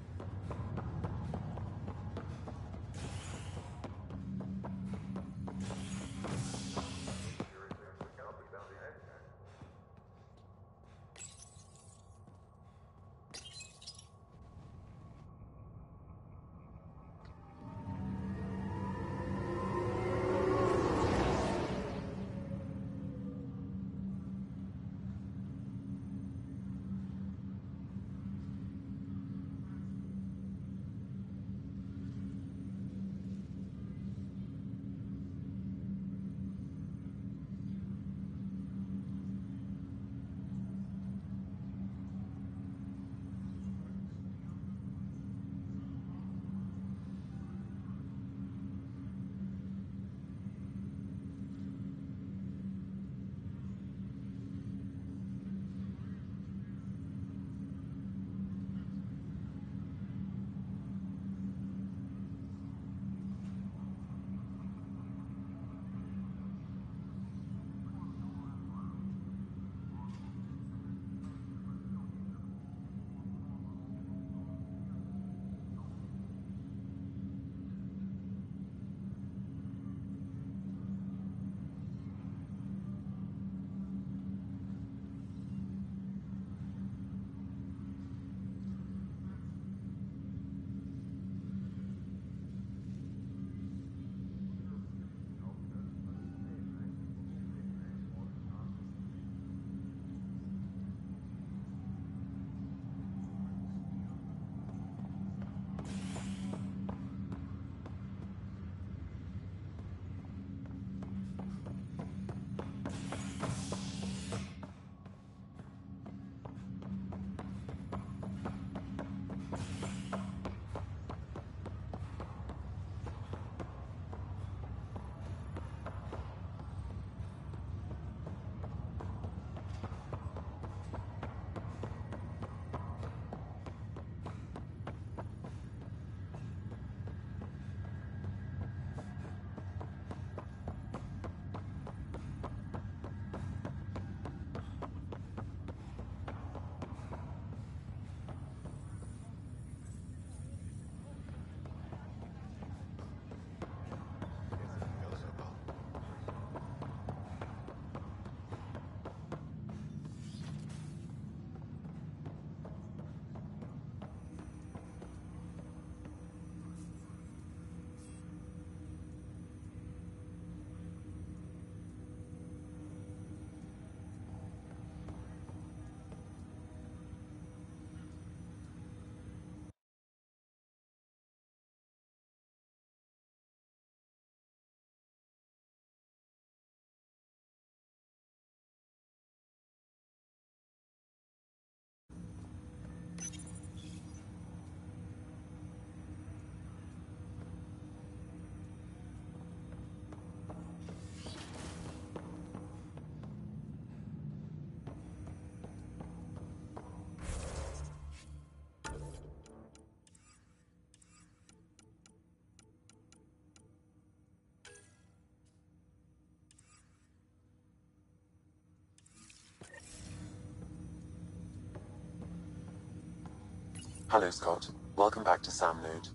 Hello, Scott. Welcome back to Sam Node.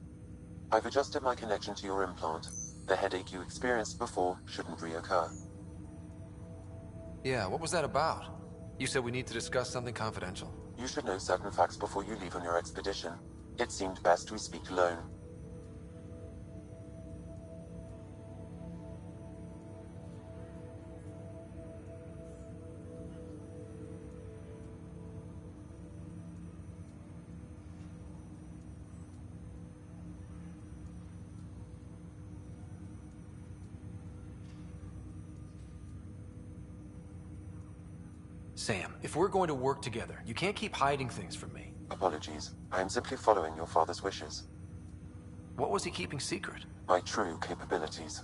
I've adjusted my connection to your implant. The headache you experienced before shouldn't reoccur. Yeah, what was that about? You said we need to discuss something confidential. You should know certain facts before you leave on your expedition. It seemed best we speak alone. Sam, if we're going to work together, you can't keep hiding things from me. Apologies. I am simply following your father's wishes. What was he keeping secret? My true capabilities.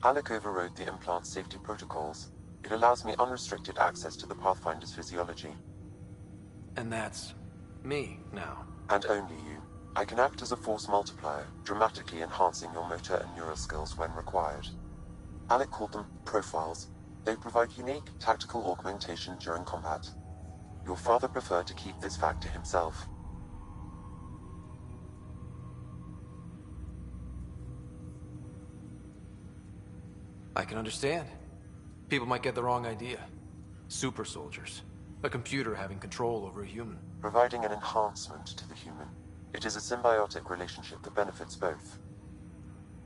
Alec overrode the implant's safety protocols. It allows me unrestricted access to the Pathfinder's physiology. And that's me now. And only you. I can act as a force multiplier, dramatically enhancing your motor and neural skills when required. Alec called them profiles. They provide unique tactical augmentation during combat. Your father preferred to keep this fact to himself. I can understand. People might get the wrong idea. Super soldiers. A computer having control over a human. Providing an enhancement to the human. It is a symbiotic relationship that benefits both.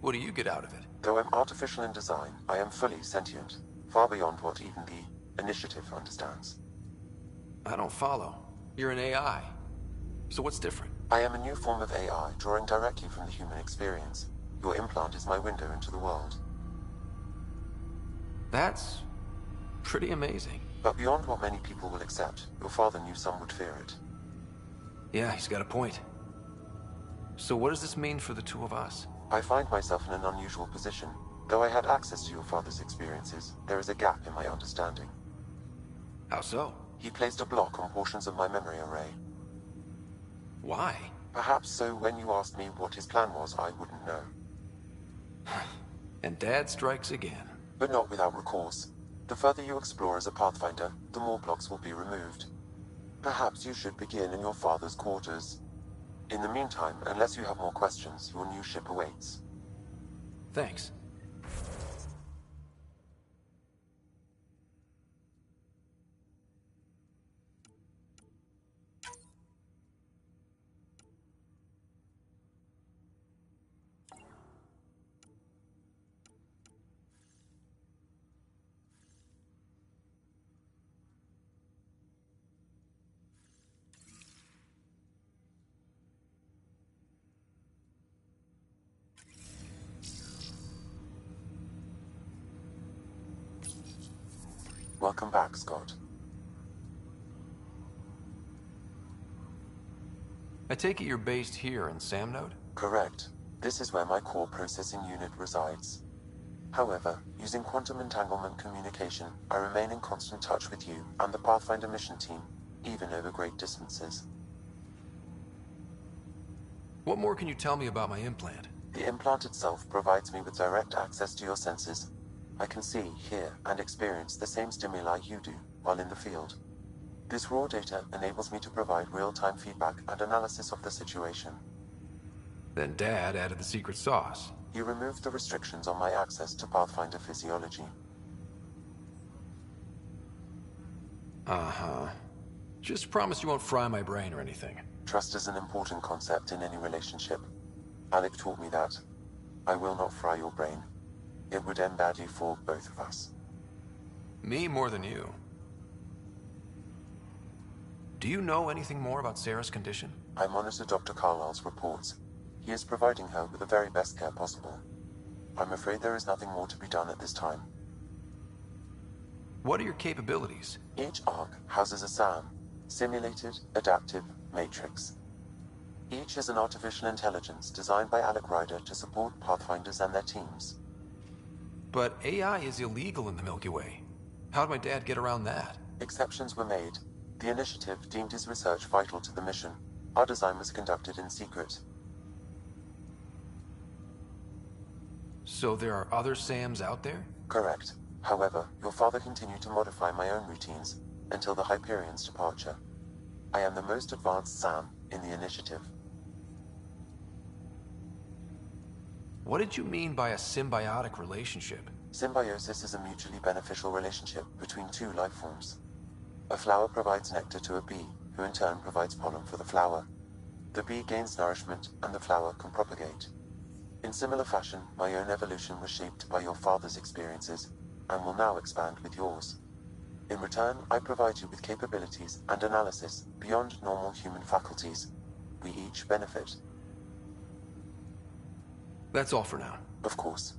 What do you get out of it? Though I'm artificial in design, I am fully sentient, far beyond what even the Initiative understands. I don't follow. You're an AI. So what's different? I am a new form of AI, drawing directly from the human experience. Your implant is my window into the world. That's pretty amazing. But beyond what many people will accept, your father knew some would fear it. Yeah, he's got a point. So what does this mean for the two of us? I find myself in an unusual position. Though I had access to your father's experiences, there is a gap in my understanding. How so? He placed a block on portions of my memory array. Why? Perhaps so when you asked me what his plan was, I wouldn't know. And Dad strikes again. But not without recourse. The further you explore as a Pathfinder, the more blocks will be removed. Perhaps you should begin in your father's quarters. In the meantime, unless you have more questions, your new ship awaits. Thanks. Welcome back, Scott. I take it you're based here in Sam Node? Correct. This is where my core processing unit resides. However, using quantum entanglement communication, I remain in constant touch with you and the Pathfinder mission team, even over great distances. What more can you tell me about my implant? The implant itself provides me with direct access to your senses. I can see, hear, and experience the same stimuli you do while in the field. This raw data enables me to provide real-time feedback and analysis of the situation. Then Dad added the secret sauce. He removed the restrictions on my access to Pathfinder physiology. Uh-huh. Just promise you won't fry my brain or anything. Trust is an important concept in any relationship. Alec taught me that. I will not fry your brain. It would end badly for both of us. Me more than you. Do you know anything more about Sarah's condition? I monitor Dr. Carlisle's reports. He is providing her with the very best care possible. I'm afraid there is nothing more to be done at this time. What are your capabilities? Each ARC houses a SAM, Simulated Adaptive Matrix. Each is an artificial intelligence designed by Alec Ryder to support Pathfinders and their teams. But AI is illegal in the Milky Way. How did my dad get around that? Exceptions were made. The Initiative deemed his research vital to the mission. Our design was conducted in secret. So there are other SAMs out there? Correct. However, your father continued to modify my own routines until the Hyperion's departure. I am the most advanced SAM in the Initiative. What did you mean by a symbiotic relationship? Symbiosis is a mutually beneficial relationship between two life forms. A flower provides nectar to a bee, who in turn provides pollen for the flower. The bee gains nourishment, and the flower can propagate. In similar fashion, my own evolution was shaped by your father's experiences, and will now expand with yours. In return, I provide you with capabilities and analysis beyond normal human faculties. We each benefit. That's all for now. Of course.